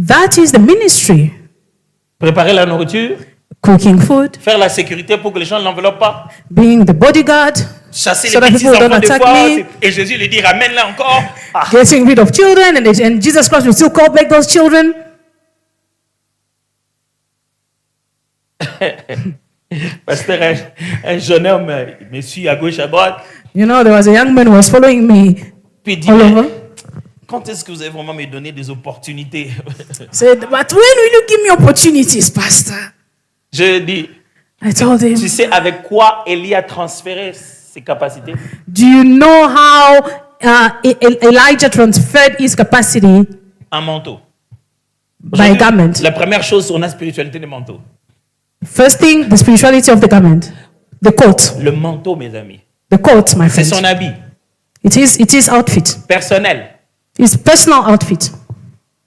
That is the ministry. Préparer la nourriture, Cooking food, faire la sécurité pour que les gens ne l'enveloppent pas, being the bodyguard, chasser So les that petits people don't enfants des attack fois. me. Et Jésus lui dit, ramène-la encore. Ah. getting rid of children, and Jesus Christ will still call back those children. Pasteur, un jeune homme me suit à gauche, à droite. You know, there was a young man who was following me Puis il dit, all over. quand est-ce que vous allez vraiment me donner des opportunités? Said, but when will you give me opportunities, Pastor? Je dis, I told him, tu sais avec quoi Élie a transféré ses capacités? do you know how Elijah transferred his capacity Un manteau. by a Aujourd'hui, garment? La première chose sur la spiritualité des manteaux. First thing, the spirituality of the garment. The coat. Le manteau, mes amis, The coat, my c'est friend. son habit It is outfit. personnel His personal outfit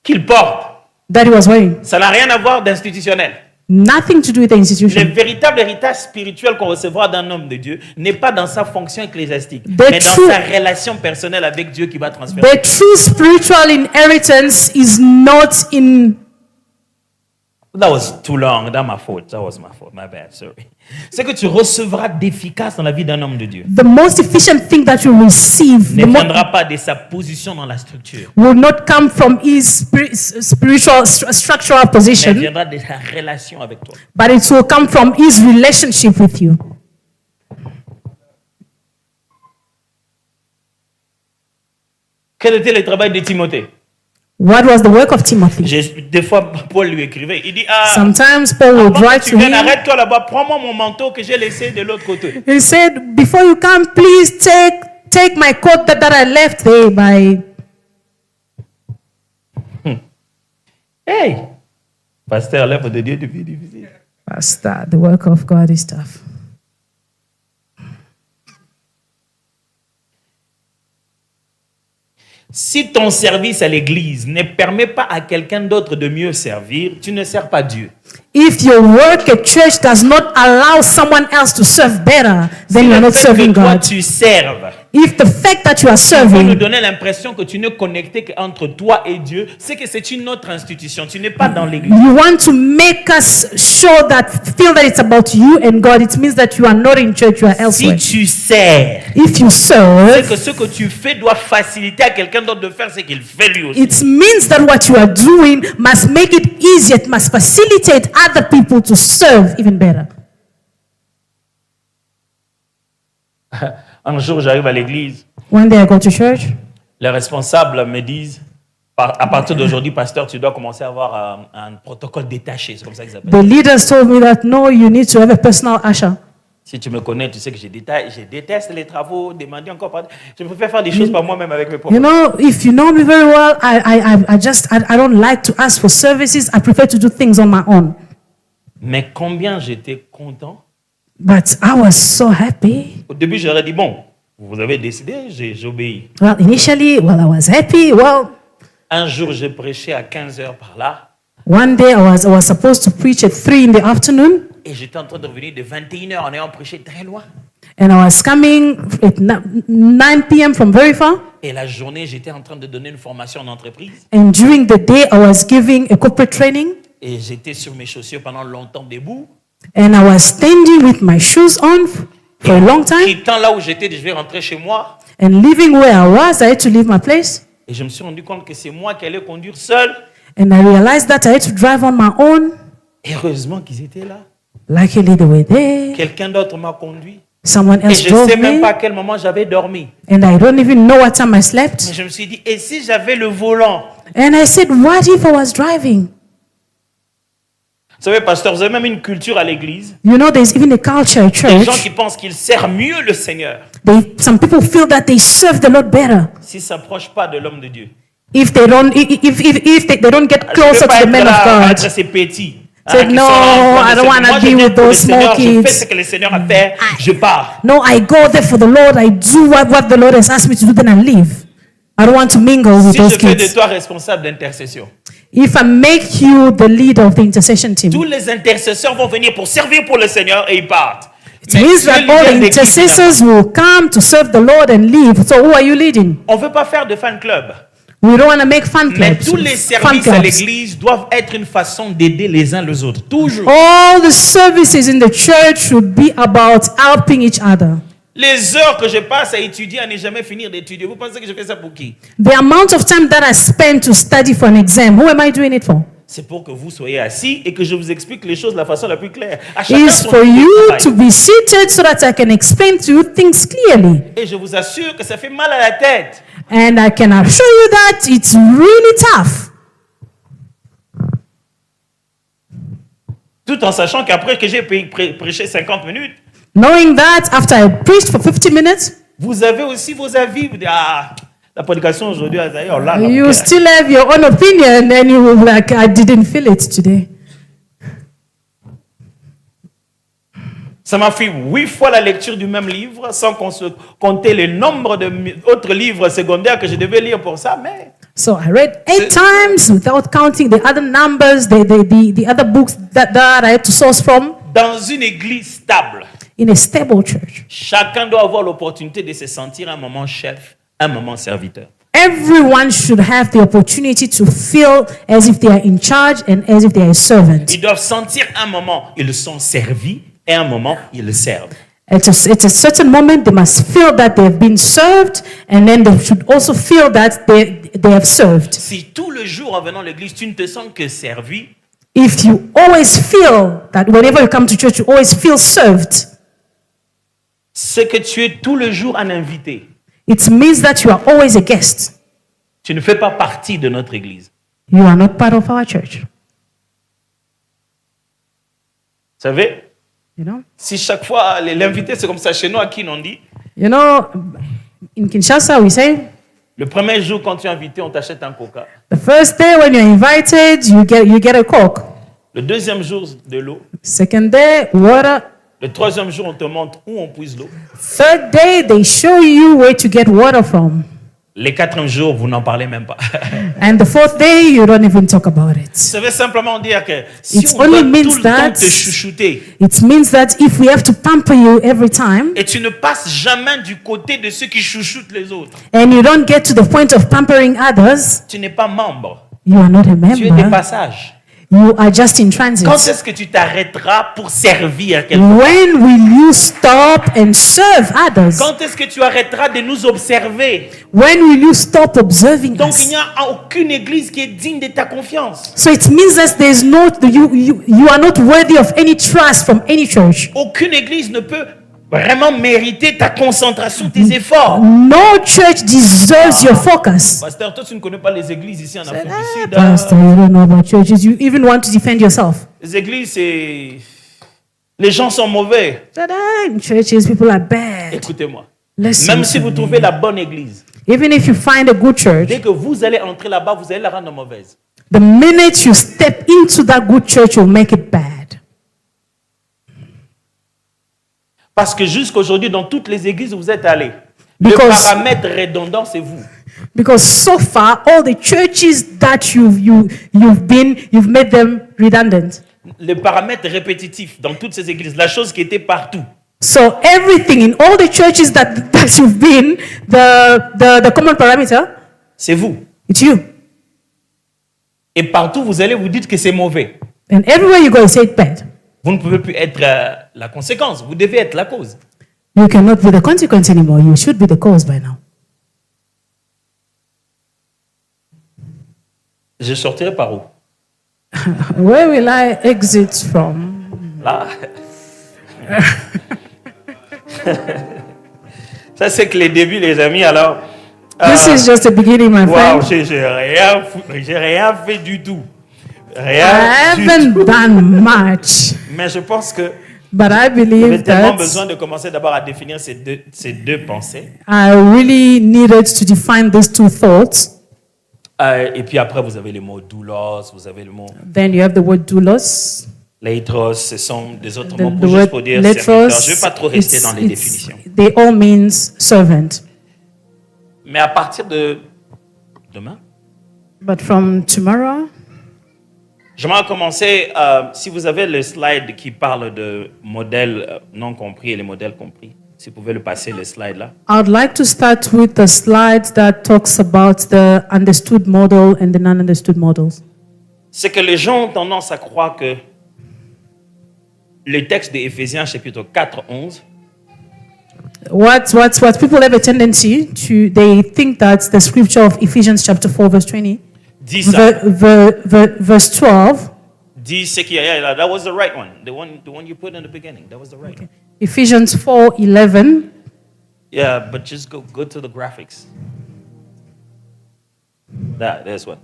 qu'il porte. that he was wearing. Ça n'a rien à voir d'institutionnel. Nothing to do with the Le institution. véritable héritage spirituel qu'on recevra d'un homme de Dieu n'est pas dans sa fonction ecclésiastique, The mais dans true- sa relation personnelle avec Dieu qui va transférer. The true spiritual inheritance is not in. That was too long. That's my fault. That was my fault. My bad. Sorry. Ce que tu recevras d'efficace dans la vie d'un homme de Dieu The most efficient thing that you receive ne viendra pas de sa position dans la structure, will not come from his spiritual structural mais position, viendra de sa relation avec toi. but it will come from his relationship with you. Quel était le travail de Timothée? What was the work of Timothy? Des fois, Paul lui écrivait. Il dit, Sometimes Paul would avant que write tu to viennes, him. arrête-toi là-bas, prends-moi mon manteau que j'ai laissé de l'autre côté. He said, "Before you come, please take my coat that I left there by." Hey! Pasteur, l'œuvre de Dieu devient difficile. Pastor, the work of God is tough. Si ton service à l'église ne permet pas à quelqu'un d'autre de mieux servir, tu ne sers pas Dieu. If your work at church does not allow someone else to serve better, then you are Le not fait que serving toi God. tu serves, If the fact that you are ça va nous serving, donner l'impression que tu n'es connecté qu'entre toi et Dieu, c'est que c'est une autre institution. Tu n'es pas dans l'église. you want to make us feel that it's about you and God. It means that you are not in church, you are Si elsewhere. tu sers, If you c'est serve, que ce que tu fais doit faciliter à quelqu'un d'autre de faire ce qu'il fait lui aussi. it means that what you are doing must make it easier, it must facilitate other people to serve even better. Un jour, j'arrive à l'église, One day I go to church, les responsables me disent, à partir d'aujourd'hui, pasteur, tu dois commencer à avoir un protocole détaché. C'est comme ça qu'ils appellent. the leaders told me that no, you need to have a personal usher. Si tu me connais, tu sais que je déteste les travaux, demander encore par... Je préfère faire des choses par moi-même avec mes propres. You know, if you know me very well, I don't like to ask for services. I prefer to do things on my own. Mais combien j'étais content. But I was so happy. Au début, j'aurais dit, bon, vous avez décidé, j'obéis. Well, initially, I was happy. Well, Un jour, j'ai prêché à 15 heures par là, one day I was supposed to preach at 3 in the afternoon, et j'étais en train de revenir de 21 heures en ayant prêché très loin. and I was coming at 9 p.m. from very far. Et la journée, j'étais en train de donner une formation en entreprise, And during the day, I was giving a corporate training, et j'étais sur mes chaussures pendant longtemps debout. and I was standing with my shoes on for a long time. Quittant là où j'étais, je vais rentrer chez moi, And leaving where I was, I had to leave my place. et je me suis rendu compte que c'est moi qui allais conduire seul. And I realized that I had to drive on my own. Heureusement qu'ils étaient là. Luckily, they were there. Quelqu'un d'autre m'a conduit. Someone Et else je ne drove sais même me. pas à quel moment j'avais dormi. And I don't even know what time I Mais slept. je me suis dit, et si j'avais le volant? And I said, what if I was driving? Vous savez, pasteur, vous avez même une culture à l'église. You know, there's even a culture at Des gens church. qui pensent qu'ils servent mieux le Seigneur Some people feel that they serve the Lord better s'ils ne s'approchent pas de l'homme de Dieu. if they don't get Je ne veux closer pas to the être man là à of être God. ces petits. Said, qui no, sont là en train de I don't se- wanna Moi, je be viens with pour le those small Seigneur, je fais kids. ce que le Seigneur a fait, je pars. No, I go there for the Lord. I do what the Lord has asked me to do, then I leave. I don't want to mingle with Si those je fais de kids. toi responsable d'intercession, If I make you the leader of the intercession team, Tous les intercesseurs vont venir pour servir pour le Seigneur et ils partent. it means that all the intercessors will come to serve the Lord and leave. So who are you leading? On ne veut pas faire de fan club. We don't want to make fan Mais clubs. tous les Fan services à clubs. l'église doivent être une façon d'aider les uns les autres. Toujours. All the services in the church should be about helping each other. Les heures que je passe à étudier, à ne jamais finir d'étudier. Vous pensez que je fais ça pour qui? The amount of time that I spend to study for an exam, who am I doing it for? C'est pour que vous soyez assis et que je vous explique les choses de la façon la plus claire. À chacun Is son for niveau de you travail. to be seated so that I can explain to you things clearly. Et je vous assure que ça fait mal à la tête. And I can assure you that it's really tough. Tout en sachant qu'après que j'ai prêché 50 minutes, Knowing that after I preached for 50 minutes, vous avez aussi vos avis. Vous dites, ah, la prédication aujourd'hui, oh là, là, you ok. still have your own opinion and you will be like, I didn't feel it today. Ça m'a fait 8 fois la lecture du même livre, sans compter le nombre d'autres livres secondaires que je devais lire pour ça, mais So I read 8 times without counting the other numbers, the other books that I had to source from dans une église stable, in a stable church. chacun doit avoir l'opportunité de se sentir un moment chef, un moment serviteur. Everyone should have the opportunity to feel as if they are in charge and as if they are a servant. Ils doivent sentir un moment, ils sont servis, et un moment, ils le servent. At a certain moment, they must feel that they have been served, and then they should also feel that they have served. Si tout le jour en venant à l'église, tu ne te sens que servi, If you always feel that whenever you come to church, you always feel served, c'est que tu es tout le jour un invité. it means that you are always a guest. Tu ne fais pas partie de notre église. You are not part of our church. Vous savez, You know? si chaque fois l'invité, c'est comme ça chez nous, à qui on dit, You know, in Kinshasa, we say, le premier jour quand tu es invité, on t'achète un coca. the first day when you're invited, you get a Coke. Le deuxième jour, de l'eau. Second day, water. Le troisième jour, on te montre où on puise l'eau. Third day, they show you where to get water from. Les quatrième jours, vous n'en parlez même pas. And the fourth day, you don't even talk about it. Ça veut simplement dire que si It on only doit means tout le temps that- te chouchouter It means that if we have to pamper you every time, et tu ne passes jamais du côté de ceux qui chouchoutent les autres, and you don't get to the point of pampering others, tu n'es pas membre. you are not a Tu es des member. passages. You are just in transit. Quand est-ce que tu t'arrêteras pour servir quelqu'un? When will you stop and serve others? Quand est-ce que tu arrêteras de nous observer? When will you stop observing Donc il us? n'y a aucune église qui est digne de ta confiance. So it means that there's no you are not worthy of any trust from any church. Aucune église ne peut vraiment mériter ta concentration, tes efforts. No church deserves your focus. Pasteur, toi tu ne connais pas les églises ici en Afrique du Sud. Pastor, you don't know about churches. You even want to defend yourself. Les églises, c'est... Les gens sont mauvais. In churches, people are bad. Écoutez-moi. Listen Même si to vous me. trouvez la bonne église, Even if you find a good church, dès que vous allez entrer là-bas, vous allez la rendre mauvaise. the minute you step into that good church, you'll make it bad. Parce que jusqu'aujourd'hui, dans toutes les églises où vous êtes allés, Because- le paramètre redondant, c'est vous. Because so far, all the churches that you've made them redundant. Le paramètre répétitif dans toutes ces églises, la chose qui était partout. So everything in all the churches that you've been, the common parameter, C'est vous. it's you. Et partout, vous allez vous dites que c'est mauvais. And everywhere you go, you say it's bad. Vous ne pouvez plus être la conséquence. Vous devez être la cause. You cannot be the consequence anymore. You should be the cause by now. Je sortirai par où? Where will I exit from? Là. Ça, c'est que les débuts, les amis. Alors, This is just the beginning, my wow, friend. j'ai rien fait du tout. I Rien du haven't tout. done much, Mais je pense que but I j'avais believe tellement that besoin de commencer d'abord à définir ces deux pensées. I really needed to define these two thoughts. Et puis après, vous avez le mot doulos, vous avez le mot Then you have the word doulos. leitros, ce sont des autres The, mots the pour, juste word pour dire serviteur. letros. Je ne vais pas trop rester dans les définitions. They all means servant. Mais à partir de demain, But from tomorrow, J'aimerais commencer, si vous avez le slide qui parle de modèles non compris et les modèles compris, si vous pouvez le passer, le slide là. I'd like to start with the slide that talks about the understood model and the non-understood models. C'est que les gens ont tendance à croire que le texte de Éphésiens chapitre 4, 11, What people have a tendency to, they think that the scripture of Ephesians chapter 4 verse 20, dit ça, verse 12, dit ce qu'il y a là. That was the right one. The one you put in the beginning. That was the right one. Ephesians 4:11. Yeah, but just go to the graphics. There's one.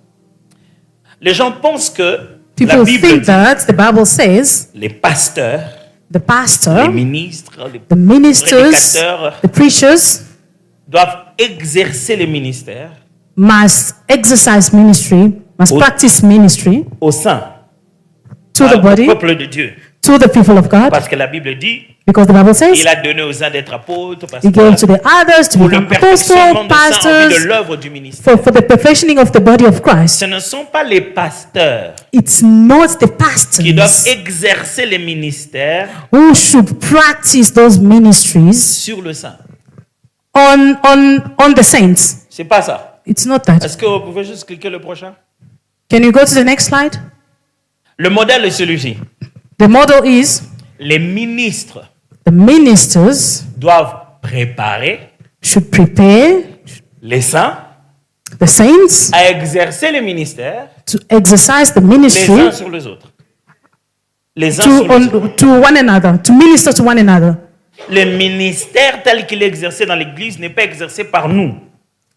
Les gens pensent que la People Bible think dit, that the Bible says les pasteurs, the les pastor, ministres, les the ministers, prédicateurs the preachers doivent exercer le ministère must exercise ministry, must Au- practice ministry au sein to the au body, peuple de Dieu. to the people of God, Parce que la Bible dit, because the Bible says il a donné aux uns d'être apôtres, He gave to pasteurs, the others to pour le become perfectionnement apostles, de saints en vue de pastors, l'œuvre du ministère. for the perfectioning of the body of Christ. Ce ne sont pas les pasteurs It's not the qui doivent pastors exercer les ministères who should practice those ministries sur le sein. on the saints. C'est pas ça. It's not that. Est-ce que vous pouvez juste cliquer le prochain? Can you go to the next slide? Le modèle est celui-ci. The model is Les ministres the ministers doivent préparer should prepare les saints the saints à exercer les ministères to exercise the les ministry uns sur les autres. Les uns sur les autres. to one another, to minister to one another. Le ministère tel qu'il est exercé dans l'Église n'est pas exercé par nous.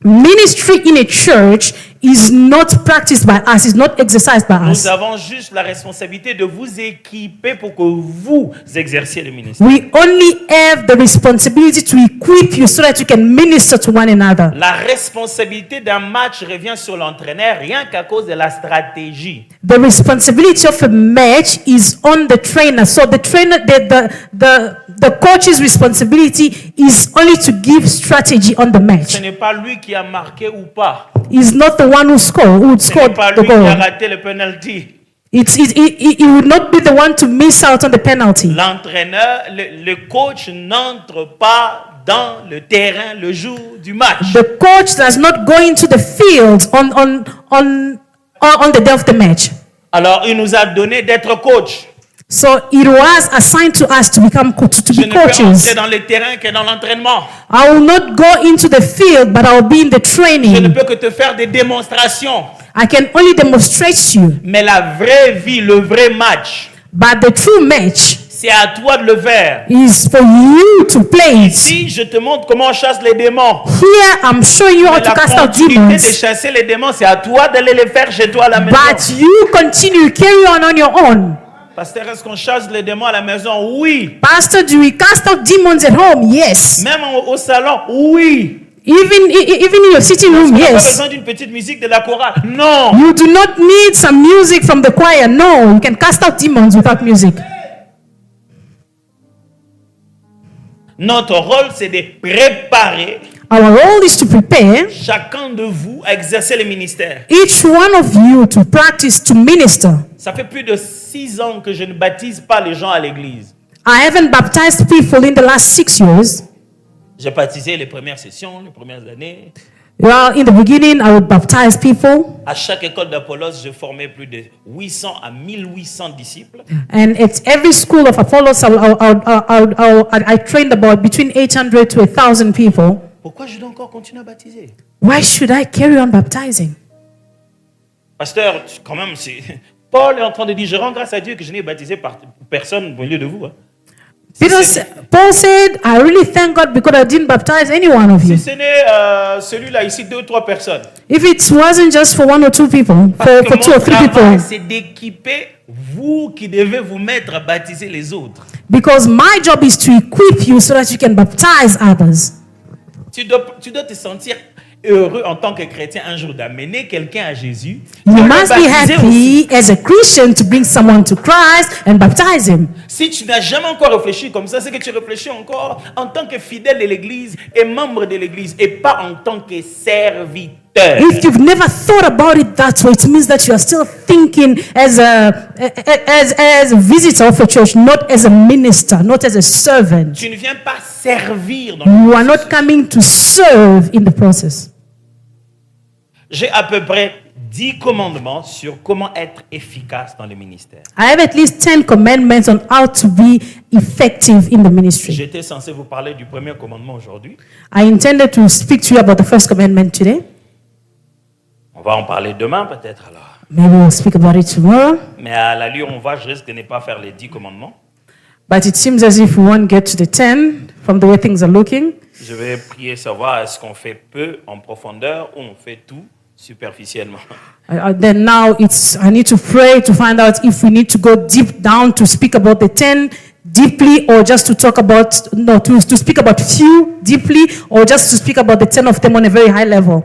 Ministry in a church is not practiced by us, is not exercised by us. Nous avons juste la responsabilité de vous équiper pour que vous exerciez le ministère. We only have the responsibility to equip you so that you can minister to one another. La responsabilité d'un match revient sur l'entraîneur rien qu'à cause de la stratégie. The responsibility of a match is on the trainer. So the trainer, the coach's responsibility is only to give strategy on the Ce match. n'est pas lui qui a marqué ou pas. He's not the one who Ce scored n'est pas the lui qui a goal. raté le penalty. He would not be the one to miss out on the penalty. L'entraîneur, le coach n'entre pas dans le terrain le jour du match. The coach does not go into the field on the day of the match. Alors, il nous a donné d'être coach. So it was assigned to us to become to Je be ne peux entrer coaches. dans le terrain que dans l'entraînement. I will not go into the field, but I will be in the Je ne training. peux que te faire des démonstrations. I can only demonstrate you, Mais la vraie vie, le vrai match, but the true match c'est à toi de le faire. is for you to play it. Ici, je te montre comment on chasse les démons. Here, I'm showing you how Mais to la cast out continuité de demons, chasser les démons, c'est à toi d'aller les faire chez toi à la maison. but you continue carry on your own. Pasteur, est-ce qu'on chasse les démons à la maison? Oui. Pastor, do we cast out demons at home? Yes. Même au salon? Oui. Even in your sitting room? On n'a pas Yes. besoin d'une petite musique de la chorale. Non. You do not need some music from the choir. No, you can cast out demons without music. Notre rôle, c'est de préparer Our role is to prepare chacun de vous à exercer le ministère. each one of you to practice to minister. Ça fait plus de 6 ans que je ne baptise pas les gens à l'église. I haven't baptized people in the last 6 years. J'ai baptisé les premières sessions, les premières années. Well, in the beginning, I would baptize people, À chaque école d'Apollos, je formais plus de 800 à 1800 disciples. and at every school of Apollos, I trained about between 800 to 1,000 people. Pourquoi je dois encore continuer à baptiser? Why should I carry on baptizing? Pasteur, quand même, Paul est en train de dire, je rends grâce à Dieu que je n'ai baptisé par personne au milieu de vous. Hein. Paul said, I really thank God because I didn't baptize any one of you. Si ce n'est celui-là ici, 2 ou 3 personnes. If it wasn't just for 1 or 2 people, Parce que for 2 mon or 3 travail, people, c'est d'équiper vous qui devez vous mettre à baptiser les autres. because my job is to equip you so that you can baptize others. Tu dois te sentir heureux en tant que chrétien un jour d'amener quelqu'un à Jésus. You de le must be baptiser aussi. happy as a Christian to bring someone to Christ and baptize him. Si tu n'as jamais encore réfléchi comme ça, c'est que tu réfléchis encore en tant que fidèle de l'Église et membre de l'Église et pas en tant que serviteur visiteur. If you've never thought about it that way, it means that you are still thinking as a visitor of a church, not as a minister, not as a servant. Tu ne viens pas servir dans le You are not processus. coming to serve in the process. J'ai à peu près 10 commandements sur comment être efficace dans le ministère. I have at least 10 commandments on how to be effective in the ministry. J'étais censé vous parler du premier commandement aujourd'hui. I intended to speak to you about the first commandment today. On va en parler demain peut-être alors. Maybe we'll speak about it tomorrow. Mais à l'allure où on va, je risque de ne pas faire les 10 commandements. But it seems as if we won't get to the 10 from the way things are looking. Je vais prier savoir est-ce qu'on fait peu en profondeur ou on fait tout superficiellement. Then now I need to pray to find out if we need to go deep down to speak about the 10 deeply, or just to talk about, no, to speak about few deeply, or just to speak about the 10 of them on a very high level.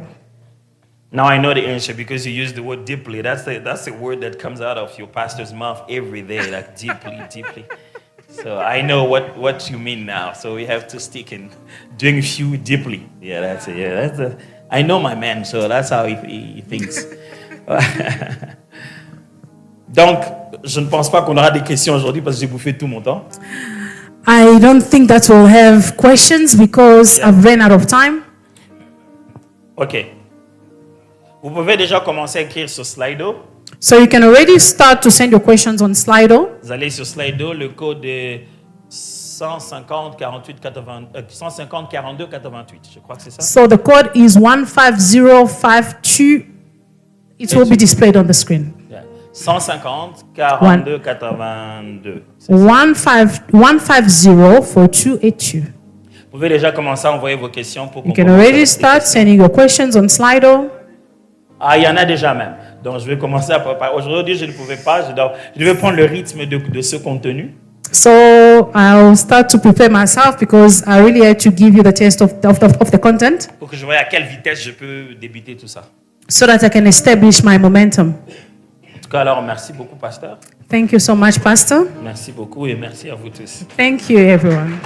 Now I know the answer because you use the word deeply. That's the word that comes out of your pastor's mouth every day, like deeply, deeply. So I know what you mean now. So we have to stick in doing few deeply. Yeah, that's it. Yeah, I know my man, so that's how he thinks. Donc, je ne pense pas qu'on aura des questions aujourd'hui parce que j'ai bouffé tout mon temps. I don't think that we'll have questions because I've run out of time. OK. Vous pouvez déjà commencer à écrire sur Slido. So you can already start to send your questions on Slido. Vous allez sur Slido, le code est 150 48 80 150 42 88. Je crois que c'est ça. So the code is 15052. It will be displayed on the screen. Yeah. 150 42 82. 1504282. Vous pouvez déjà commencer à envoyer vos questions pour qu'on You can commence already avec les start questions. sending your questions on Slido. Ah, il y en a déjà même. Donc, je vais commencer à préparer. Aujourd'hui, je ne pouvais pas. Je devais prendre le rythme de ce contenu. So I'll start to prepare myself because I really had to give you the taste of the content Pour que je voie à quelle vitesse je peux débuter tout ça. so that I can establish my momentum. En tout cas, alors, merci beaucoup, pasteur. Thank you so much, Pastor. Merci beaucoup et merci à vous tous. Thank you, everyone.